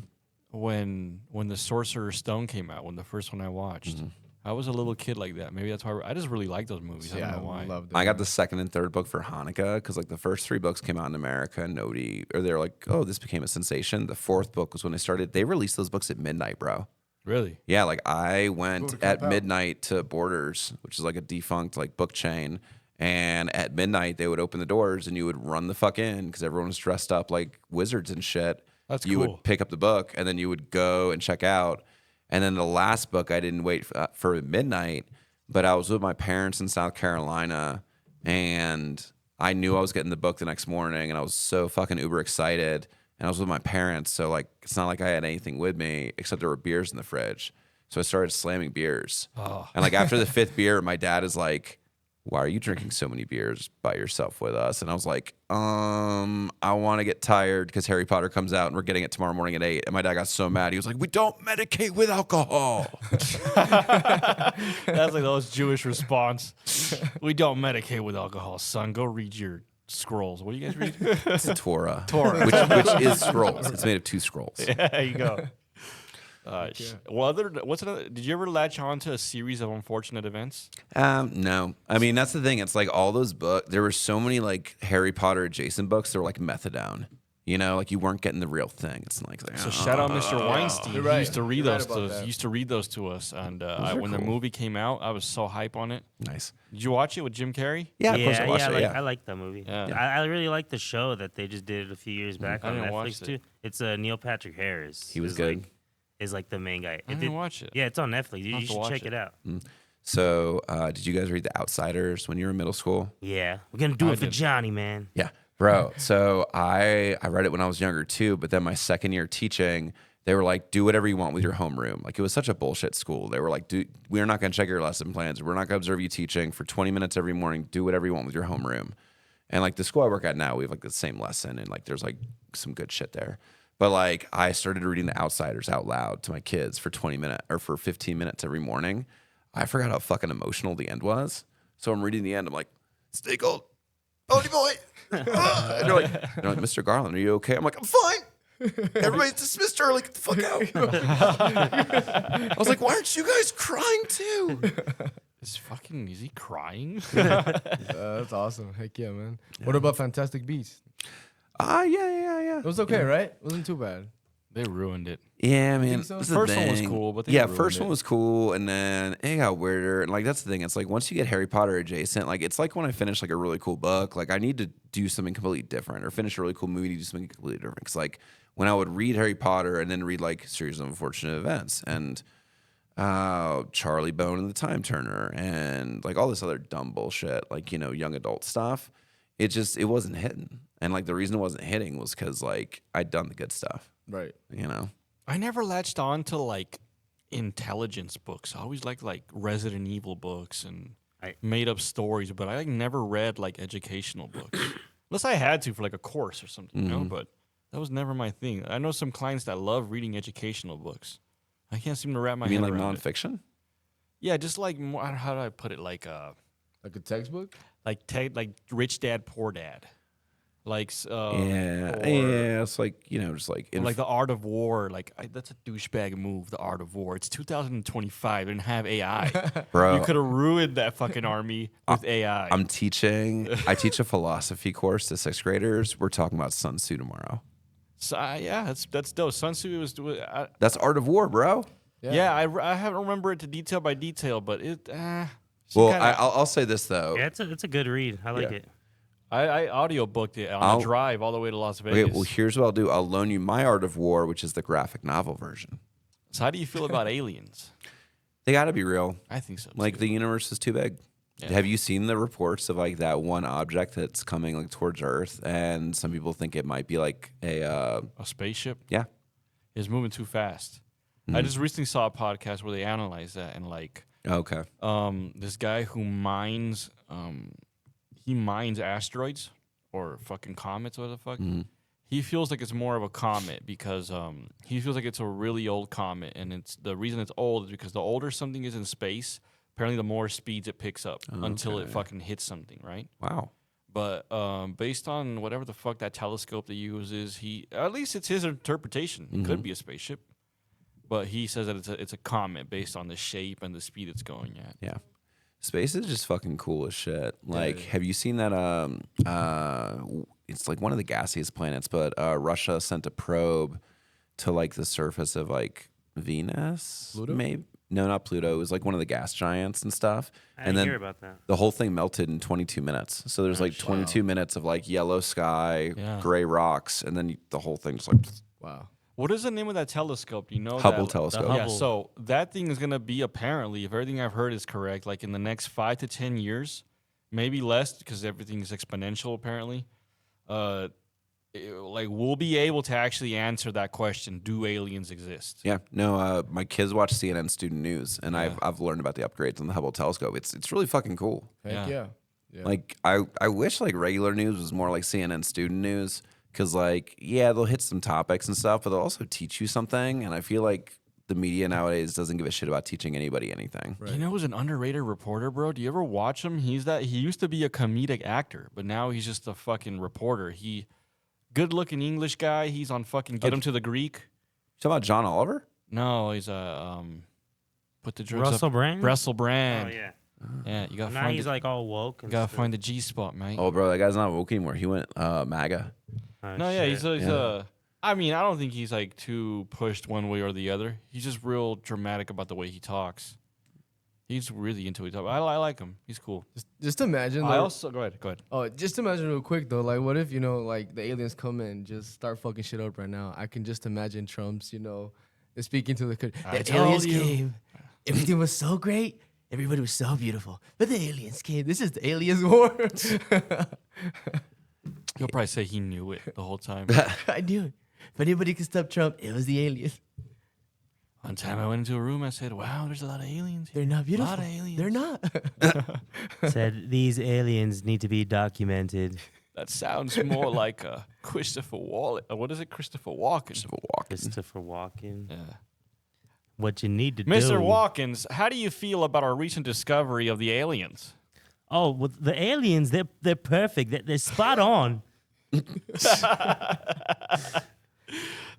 when the Sorcerer's Stone came out, when the first one I watched. Mm-hmm. I was a little kid like that. Maybe that's why I just really like those movies. I yeah, don't know why. I loved it. I got the second and third book for Hanukkah because like the first 3 books came out in America and they were like, oh, this became a sensation. The 4th book was when they released those books at midnight, bro. Really? Yeah, like I Who went would've at come out? midnight to Borders, which is like a defunct like book chain. And at midnight, they would open the doors and you would run the fuck in because everyone was dressed up like wizards and shit. That's You cool. would pick up the book and then you would go and check out. And then the last book, I didn't wait for midnight, but I was with my parents in South Carolina and I knew I was getting the book the next morning and I was so fucking uber excited. And I was with my parents, so like it's not like I had anything with me except there were beers in the fridge. So I started slamming beers. Oh. And like after the 5th beer, my dad is like, why are you drinking so many beers by yourself with us? And I was like, I want to get tired because Harry Potter comes out and we're getting it tomorrow morning at 8. And my dad got so mad. He was like, we don't medicate with alcohol. That's like those Jewish response. We don't medicate with alcohol, son. Go read your scrolls. What do you guys read? It's a Torah. Torah. Which is scrolls. It's made of 2 scrolls. There you go. What's another? Did you ever latch on to a series of unfortunate events? No. I mean, that's the thing. It's like all those books, there were so many like Harry Potter adjacent books that were like methadone. You know, like you weren't getting the real thing. It's like So shout out Mr. Weinstein. You're He right. used to read You're right those about to us. that. He used to read those to us. And are when the cool. movie came out, I was so hype on it. nice. Did you watch it with Jim Carrey? Yeah, of course I watched it. I like that movie. Yeah. I really like the show that they just did a few years back I on didn't Netflix watch it. too. It's Neil Patrick Harris. He was is good. Is like the main guy. I didn't watch it. Yeah, it's on Netflix. I'll You have to should watch check it. it out. So, did you guys read The Outsiders when you were in middle school? Yeah, we're gonna do I it for did. Johnny, man. Yeah, bro. So I read it when I was younger too, but then my second year teaching, they were like, do whatever you want with your homeroom. Like it was such a bullshit school. They were like, we're not going to check your lesson plans. We're not going to observe you teaching for 20 minutes every morning. Do whatever you want with your homeroom. And like the school I work at now, we have like the same lesson and like there's like some good shit there. But like I started reading The Outsiders out loud to my kids for 20 minutes or for 15 minutes every morning. I forgot how fucking emotional the end was. So I'm reading the end. I'm like, stay cold, Pony boy. And they're like, Mr. Garland, are you okay? I'm like, I'm fine. Everybody's dismissed early. Get the fuck out. I was like, why aren't you guys crying too? Is he crying? That's awesome. Heck yeah, man. What about Fantastic Beasts? Yeah. It was okay, right? It wasn't too bad. They ruined it. Yeah, man. so? This is First the one was thing. cool, but they yeah, ruined first it. one was cool, and then it got weirder. And like that's the thing. It's like once you get Harry Potter adjacent, like it's like when I finish like a really cool book, like I need to do something completely different, or finish a really cool movie to do something completely different. Because like when I would read Harry Potter and then read like Series of Unfortunate Events and Charlie Bone and the Time Turner and like all this other dumb bullshit, like young adult stuff, it wasn't hitting. And like the reason it wasn't hitting was because like I'd done the good stuff. Right. I never latched on to like intelligence books. I always liked like Resident Evil books and made up stories, but I like, never read like educational books. Unless I had to for like a course or something, but that was never my thing. I know some clients that love reading educational books. I can't seem to wrap my You mean head like around it. nonfiction? Yeah, just like more, how do I put it? Like a textbook? like Rich Dad Poor Dad. Like It's like just like like The Art of War. Like that's a douchebag move. The Art of War. It's 2025. They didn't have AI. bro. You could have ruined that fucking army with AI. I teach a philosophy course to 6th graders. We're talking about Sun Tzu tomorrow. So, yeah, that's dope. Sun Tzu was. That's Art of War, bro. Yeah, I haven't remember it to detail by detail, but it. Well, I'll say this though. Yeah, it's a good read. I like it. I audiobooked it on the drive all the way to Las Vegas. Okay, well, here's what I'll do. I'll loan you my Art of War, which is the graphic novel version. So how do you feel about aliens? They got to be real. I think so. Like too. the universe is too big. Yeah. Have you seen the reports of like that one object that's coming like towards Earth, and some people think it might be like a spaceship. Yeah, It's moving too fast. I just recently saw a podcast where they analyzed that and like okay. this guy who mines he mines asteroids or fucking comets or whatever the fuck. He feels like it's more of a comet because he feels like it's a really old comet, and it's the reason it's old is because the older something is in space, apparently the more speeds it picks up until it fucking hits something, right? Wow. But based on whatever the fuck that telescope they use is, at least it's his interpretation. It could be a spaceship, but he says that it's a comet based on the shape and the speed it's going at. Yeah. Space is just fucking cool as shit. Like, have you seen that? It's like one of the gaseous planets, but Russia sent a probe to like the surface of like Venus. Pluto? Maybe no, not Pluto. It was like one of the gas giants and stuff. I And didn't then hear about that. the whole thing melted in 22 minutes. So there's like 22 minutes of like yellow sky, gray rocks, and then the whole thing's like Wow. What is the name of that telescope? Do you know Hubble that? telescope. Yeah, Hubble. so that thing is gonna be apparently, if everything I've heard is correct, like in the next 5 to 10 years, maybe less because everything is exponential apparently. Like we'll be able to actually answer that question: do aliens exist? Yeah, no. My kids watch CNN Student News, and I've learned about the upgrades on the Hubble telescope. It's really fucking cool. Heck Yeah. yeah. Like I wish like regular news was more like CNN Student News, because like they'll hit some topics and stuff, but they'll also teach you something. And I feel like the media nowadays doesn't give a shit about teaching anybody anything. Right. You know who's an underrated reporter, bro? Do you ever watch him? He used to be a comedic actor, but now he's just a fucking reporter. Good looking English guy. He's on fucking Get Him to the Greek. You talking about John Oliver? No, he's a put the drugs Russell up. Brand? Russell Oh Brand. yeah. Yeah, you gotta Now find he's like all woke. you And gotta stuff. find the G spot, mate. Oh, bro, that guy's not woke anymore. He went MAGA. Oh, No, yeah, shit. he's a. I mean, I don't think he's like too pushed one way or the other. He's just real dramatic about the way he talks. He's really into it. I like him. He's cool. Just imagine. I Like, also go ahead. oh, just imagine real quick though. Like, what if like the aliens come in and just start fucking shit up right now? I can just imagine Trump's, speaking to the told you. came. Everything was so great. Everybody was so beautiful. But the aliens came. This is the aliens war. He'll probably say he knew it the whole time. I knew it. If anybody could stop Trump, it was the aliens. One time I went into a room, I said, "Wow, there's a lot of aliens here." They're not beautiful. A lot of aliens. They're not. Said these aliens need to be documented. That sounds more like a Christopher Walken. What is it? Christopher Walken. Christopher Walken. Yeah. What you need to Mr. do. Walkens, how do you feel about our recent discovery of the aliens? Oh, well, the aliens, they're perfect. They're spot on.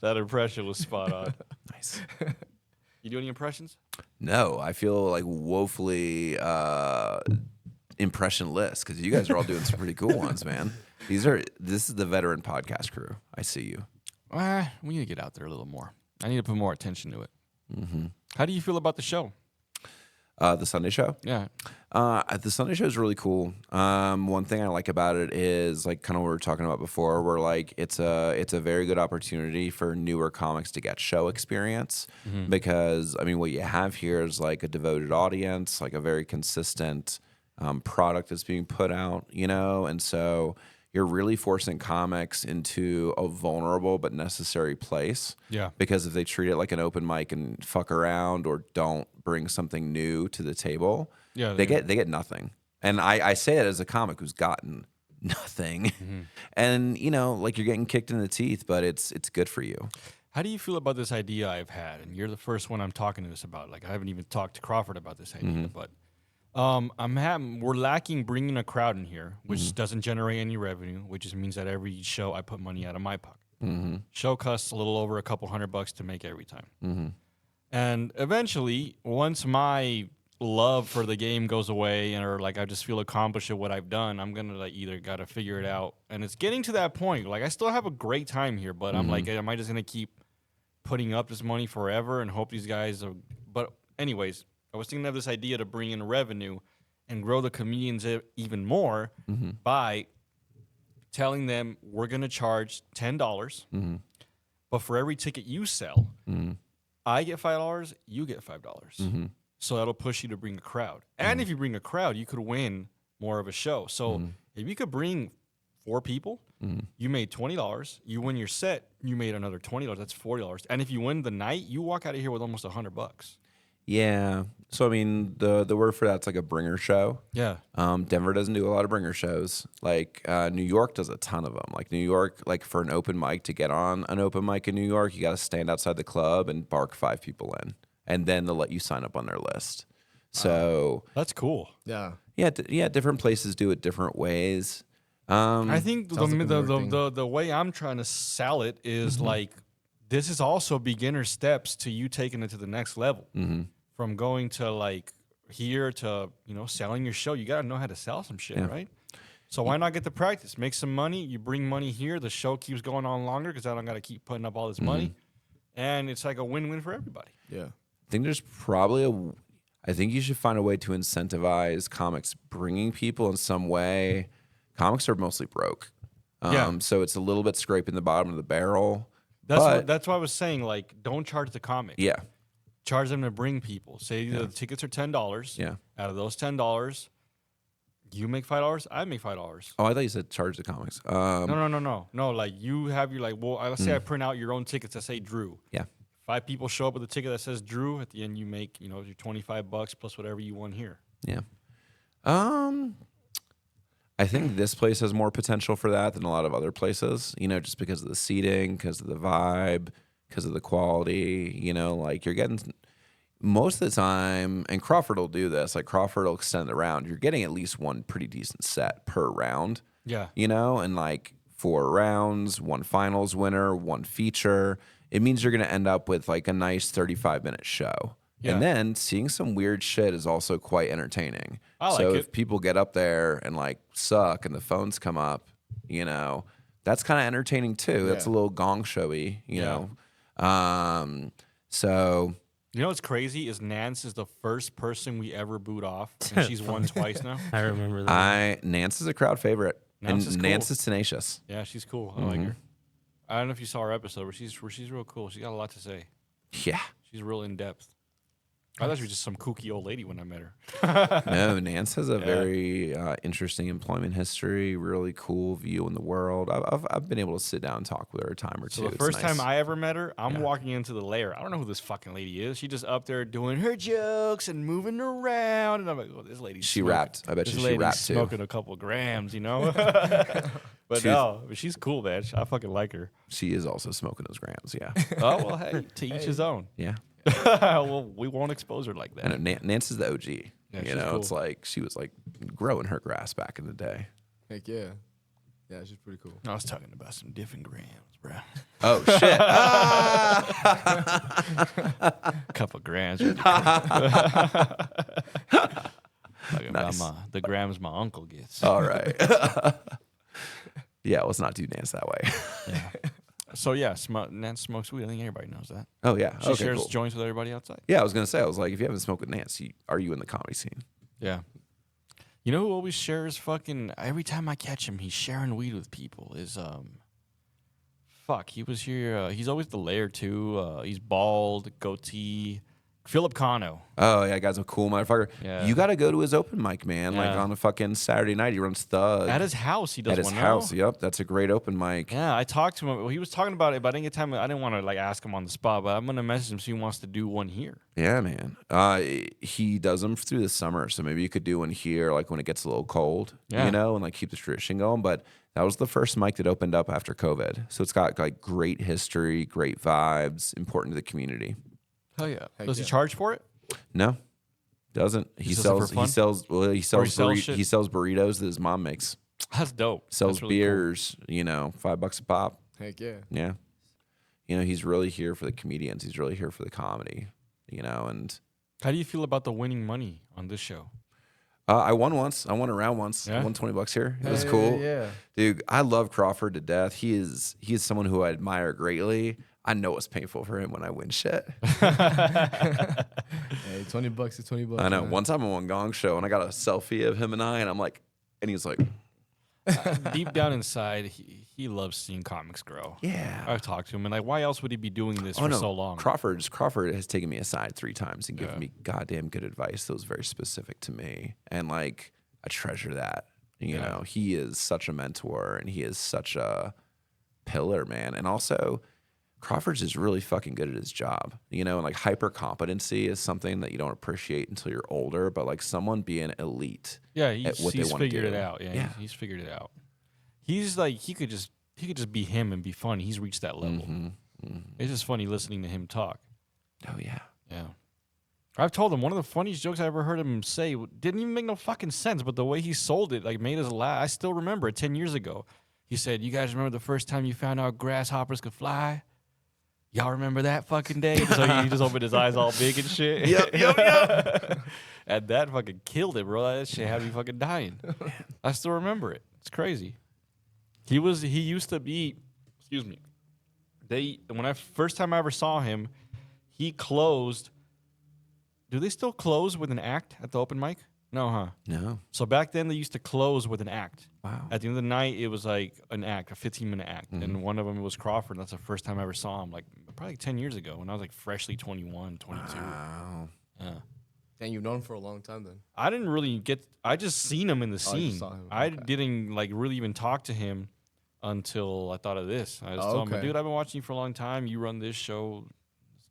That impression was spot on. Nice. You do any impressions? No, I feel like woefully impressionless because you guys are all doing some pretty cool ones, man. This is the veteran podcast crew. I see you. We need to get out there a little more. I need to put more attention to it. Mm-hmm. How do you feel about the show? The Sunday show. Yeah. The Sunday show is really cool. One thing I like about it is like kind of what we were talking about before, where like it's a very good opportunity for newer comics to get show experience because I mean what you have here is like a devoted audience, like a very consistent product that's being put out, you know, and so you're really forcing comics into a vulnerable but necessary place. Yeah. Because if they treat it like an open mic and fuck around or don't bring something new to the table, they get nothing. And I say it as a comic who's gotten nothing. And you know, like you're getting kicked in the teeth, but it's good for you. How do you feel about this idea I've had? And you're the first one I'm talking to this about. Like I haven't even talked to Crawford about this idea, but we're lacking bringing a crowd in here, which doesn't generate any revenue, which just means that every show I put money out of my pocket. Show costs a little over $200 to make every time. And eventually, once my love for the game goes away, or like I just feel accomplished at what I've done, I'm gonna like either gotta figure it out. And it's getting to that point. Like I still have a great time here, but I'm like, am I just gonna keep putting up this money forever and hope these guys are? But anyways. I was thinking of this idea to bring in revenue and grow the comedians even more by telling them we're going to charge $10, but for every ticket you sell, I get $5, you get $5. So that'll push you to bring a crowd. And if you bring a crowd, you could win more of a show. So if you could bring 4 people, you made $20. You win your set, you made another $20. That's $40. And if you win the night, you walk out of here with almost $100. Yeah. So I mean, the word for that's like a bringer show. Yeah. Denver doesn't do a lot of bringer shows. Like New York does a ton of them. Like New York, like for an open mic, to get on an open mic in New York, you got to stand outside the club and bark 5 people in, and then they'll let you sign up on their list. So That's cool. Yeah. yeah. Different places do it different ways. I think Sounds like a weird thing. the way I'm trying to sell it is like this is also beginner steps to you taking it to the next level. From going to like here to, you know, selling your show. You got to know how to sell some shit, right? So why not get the practice? Make some money. You bring money here. The show keeps going on longer because I don't got to keep putting up all this money. And it's like a win-win for everybody. Yeah. I think there's probably I think you should find a way to incentivize comics bringing people in some way. Comics are mostly broke. So it's a little bit scraping the bottom of the barrel. That's why I was saying, like, don't charge the comic. Yeah. Charge them to bring people. Say the tickets are $10. Yeah. Out of those $10, you make $5, I make $5. Oh, I thought you said charge the comics. No. Like you have your like. Well, let's say I print out your own tickets that say Drew. Yeah. 5 people show up with a ticket that says Drew. At the end, you make your $25 plus whatever you won here. Yeah. I think this place has more potential for that than a lot of other places. You know, just because of the seating, because of the vibe, because of the quality. You know, like you're getting most of the time, and Crawford will do this. Like Crawford will extend the round. You're getting at least one pretty decent set per round. Yeah. You know, and like 4 rounds, 1 finals winner, 1 feature. It means you're going to end up with like a nice 35-minute show. Yeah. And then seeing some weird shit is also quite entertaining. So if people get up there and like suck and the phones come up, you know, that's kind of entertaining too. That's a little gong showy, you know. So you know what's crazy is Nance is the first person we ever booed off, and she's won twice now. I remember that. Nance is a crowd favorite, Nance is and cool. Nance is tenacious. Yeah, she's cool. I like her. I don't know if you saw her episode, but she's real cool. She got a lot to say. Yeah. She's real in depth. I thought she was just some kooky old lady when I met her. No, Nance has a very interesting employment history, really cool view in the world. I've been able to sit down and talk with her a time or two. So the first time I ever met her, I'm walking into the lair. I don't know who this fucking lady is. She just up there doing her jokes and moving around, and I'm like, "Oh, this lady's She smoking. rapped. I bet This you she lady's rapped too. smoking a couple grams, you know." But she's cool, man. I fucking like her. She is also smoking those grams. Yeah, Oh well, hey, to each his own. yeah. Well, we won't expose her like that. And Nance is the OG. Yeah, you she's know, cool. it's like she was like growing her grass back in the day. Heck yeah. Yeah, she's pretty cool. I was talking about some different grams, bro. Oh shit! Couple grams. Talking Nice. about the grams my uncle gets. All right. Yeah, let's not do Nance that way. Yeah. So yeah, Nance smokes weed. I think everybody knows that. Oh yeah. She Okay, shares cool. joints with everybody outside. Yeah, I was gonna say. I was like, if you haven't smoked with Nance, are you in the comedy scene? Yeah. You know who always shares fucking every time I catch him, he's sharing weed with people. Is fuck, he was here. He's always the lair too. He's bald, goatee. Philip Cano. Oh yeah, guy's a cool motherfucker. Yeah. You got to go to his open mic, man. Like Yeah. on a fucking Saturday night, he runs Thug At his house, he does at his one house. now. Yep, that's a great open mic. Yeah, I talked to him. Well, he was talking about it, but I didn't get time. I didn't want to like ask him on the spot, but I'm gonna message him see if he wants to do one here. Yeah, man. He does them through the summer, so maybe you could do one here, like when it gets a little cold, Yeah. you know, and like keep the tradition going. But that was the first mic that opened up after COVID, so it's got like great history, great vibes, important to the community. Hell yeah! Heck Does he yeah. charge for it? No, doesn't. He Just does it for sells. fun? He sells. Well, he sells. sells shit? He sells burritos that his mom makes. That's dope. Sells That's really cool. beers. You know, $5 a pop. Heck yeah. Yeah. You know, he's really here for the comedians. He's really here for the comedy. You know, and How do you feel about the winning money on this show? I won once. I won a round once. Yeah? I won $20 here. It was Yeah, cool. Yeah. Dude, I love Crawford to death. He is someone who I admire greatly. I know it's painful for him when I win shit. Hey, $20 is $20. I know. Man. One time I'm on Gong Show and I got a selfie of him and I'm like, and he's like, Deep down inside, he loves seeing comics grow. yeah. I've talked to him, and like, why else would he be doing this for so long? Crawford has taken me aside 3 times and given me goddamn good advice that was very specific to me. And like, I treasure that. You know, he is such a mentor and he is such a pillar, man. And also, Crawford's is really fucking good at his job, you know, and like hyper competency is something that you don't appreciate until you're older, but like someone being elite. Yeah, at what they he's wanna figured do. it out. Yeah, Yeah. He's figured it out. He's like he could just be him and be funny. He's reached that level. It's just funny listening to him talk. Oh yeah. Yeah. I've told him one of the funniest jokes I ever heard him say didn't even make no fucking sense, but the way he sold it like made us laugh. I still remember it 10 years ago. He said, "You guys remember the first time you found out grasshoppers could fly? Y'all remember that fucking day?" So he just opened his eyes all big and shit. Yep. And that fucking killed it, bro. That shit had me fucking dying. I still remember it. It's crazy. He used to be, excuse me. First time I ever saw him, he closed. Do they still close with an act at the open mic? No, huh? No. So back then they used to close with an act. Wow. At the end of the night, it was like an act, a 15-minute act. And one of them was Crawford. That's the first time I ever saw him, like probably 10 years ago when I was like freshly 21, 22. Wow. Yeah. And you've known him for a long time then. I didn't really I just seen him in the Oh, you scene. just saw him. I Okay. didn't like really even talk to him until I thought of this. I just told him, okay. dude, I've been watching you for a long time. You run this show.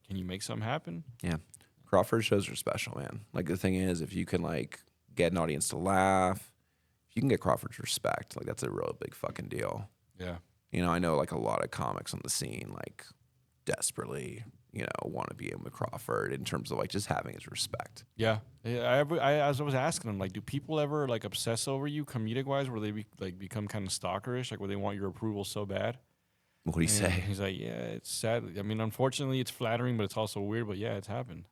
Can you make something happen? Yeah. Crawford shows are special, man. Like the thing is, if you can like get an audience to laugh, if you can get Crawford's respect, like that's a real big fucking deal. Yeah. You know, I know like a lot of comics on the scene like desperately, you know, want to be in with Crawford in terms of like just having his respect. Yeah. I was asking him, like, do people ever like obsess over you comedic wise where they become kind of stalkerish, like where they want your approval so bad? What do you And say? He's like, yeah, it's sad. I mean, unfortunately, it's flattering, but it's also weird. But yeah, it's happened.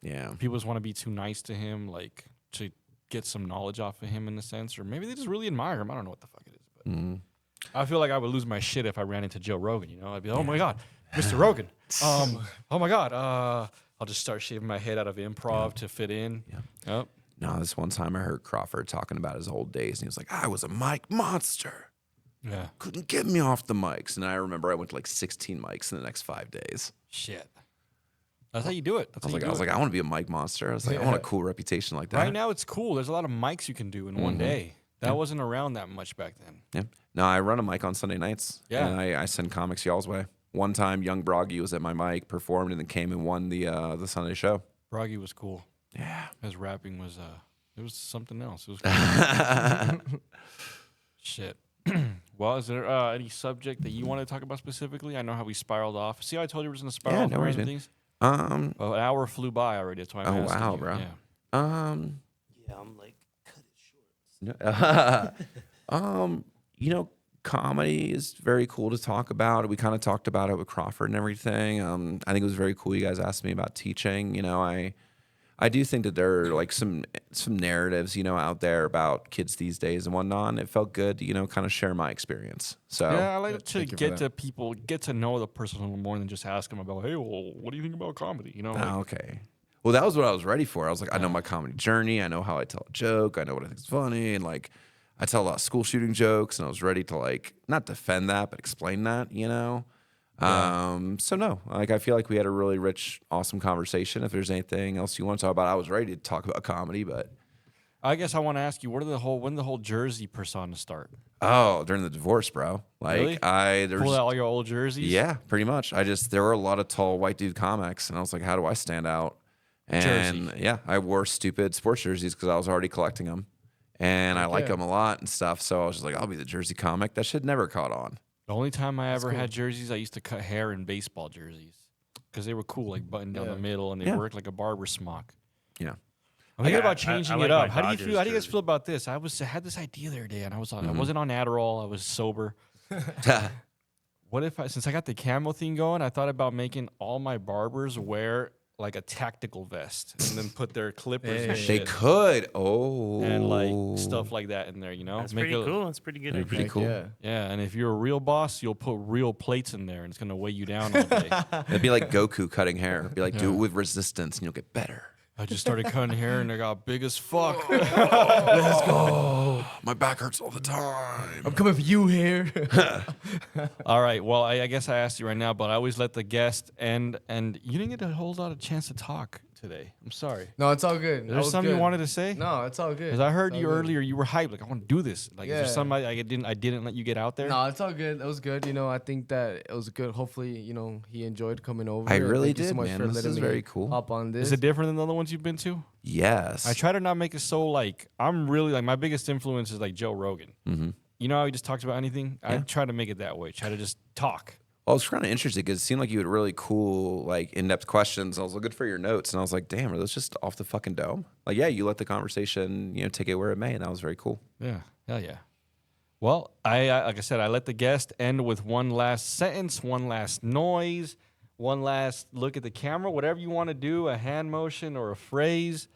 Yeah. People just want to be too nice to him, like to get some knowledge off of him in a sense, or maybe they just really admire him. I don't know what the fuck it is, but Mhm. I feel like I would lose my shit if I ran into Joe Rogan. You know, I'd be, oh my god, Mr. Rogan. Oh my god. I'll just start shaving my head out of improv to fit in. Yeah. Yep. No, this one time I heard Crawford talking about his old days, and he was like, I was a mic monster. Yeah. Couldn't get me off the mics. And I remember I went to like 16 mics in the next 5 days. Shit. That's how you do it. I was like, I want to be a mic monster. I was like, I want a cool reputation like that. Right now it's cool. There's a lot of mics you can do in one day. That wasn't around that much back then. Yeah. No, I run a mic on Sunday nights. Yeah. And I send comics y'all's way. One time, Young Broggy was at my mic, performed, and then came and won the Sunday show. Broggy was cool. Yeah. His rapping was it was something else. It was cool. Shit. Well, is there any subject that you want to talk about specifically? I know how we spiraled off. See how I told you we were going to spiral Yeah, off no worries, man. things? Um. An hour flew by already. That's why I'm asking wow, you. bro. Yeah. Yeah, I'm like, cut it short. You know, comedy is very cool to talk about. We kind of talked about it with Crawford and everything. I think it was very cool. You guys asked me about teaching. You know, I do think that there are like some narratives, you know, out there about kids these days and whatnot. And it felt good to, you know, kind of share my experience. So Yeah, I like to thank you for get that. to people, get to know the person a little more than just ask them about, hey, well, what do you think about comedy? You know, like, okay. Well, that was what I was ready for. I was like, I know my comedy journey. I know how I tell a joke. I know what I think is funny. And like, I tell a lot of school shooting jokes, and I was ready to like not defend that, but explain that, you know. So no, like I feel like we had a really rich, awesome conversation. If there's anything else you want to talk about, I was ready to talk about comedy, but I guess I want to ask you, when did the whole Jersey persona start? oh, during the divorce, bro. Like Really? there Pull was out all your old jerseys? yeah, pretty much. There were a lot of tall white dude comics, and I was like, how do I stand out? And Jersey. yeah, I wore stupid sports jerseys because I was already collecting them, and I like them a lot and stuff. So I was just like, I'll be the Jersey comic. That shit never caught on. The only time I ever had jerseys, I used to cut hair in baseball jerseys because they were cool, like buttoned down the middle, and they Yeah. worked like a barber smock. Yeah. I'm thinking I- about I- I changing like it up. my How do you Dodgers feel? How do you guys jersey. feel about this? I had this idea the other day, and I wasn't on Adderall. I was sober. What if since I got the camo thing going, I thought about making all my barbers wear like a tactical vest and then put their clippers and They shit could. Oh. and like stuff like that in there. You know, That's Make pretty it- cool. That's pretty good. That'd be pretty idea. cool. Yeah. Yeah, and if you're a real boss, you'll put real plates in there, and it's gonna weigh you down all day. It'd be like Goku cutting hair. It'd be like, do it with resistance, and you'll get better. I just started cutting hair, and I got big as fuck. My back hurts all the time. I'm coming for you here. All right. Well, I guess I asked you right now, but I always let the guest end, and you didn't get a whole lot of chance to talk today. I'm sorry. No, it's all good. There's something you wanted to say? No, it's all good. Because I heard It's you all good. earlier. You were hyped, like I want to do this. Like, is there Yeah. somebody I didn't let you get out there? No, it's all good. It was good. You know, I think that it was good. Hopefully, you know, he enjoyed coming over. I and really thank you so did, much man. for This letting is me very cool. Hop on this. Is it different than the other ones you've been to? Yes. I try to not make it so like I'm really like my biggest influence is like Joe Rogan. Mm-hmm. You know how he just talks about anything? I Yeah. try to make it that way. Try to just talk. Well, it's kind of interesting because it seemed like you had really cool, like in-depth questions. I was looking for your notes, and I was like, "Damn, are those just off the fucking dome?" Like, yeah, you let the conversation, you know, take it where it may, and that was very cool. Yeah, hell yeah. Well, I like I said, I let the guest end with one last sentence, one last noise, one last look at the camera, whatever you want to do, a hand motion or a phrase,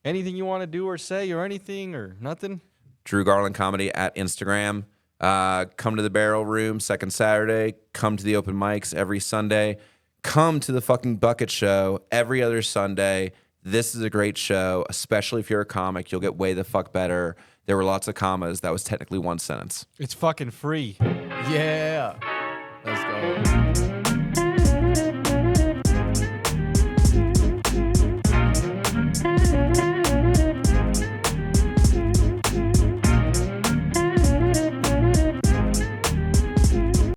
anything you want to do or say or anything or nothing. Drew Garland Comedy at Instagram. Come to the Barrel Room second Saturday. Come to the open mics every Sunday. Come to the fucking Bucket Show every other Sunday. This is a great show, especially if you're a comic. You'll get way the fuck better. There were lots of commas. That was technically one sentence. It's fucking free. Yeah. Let's go.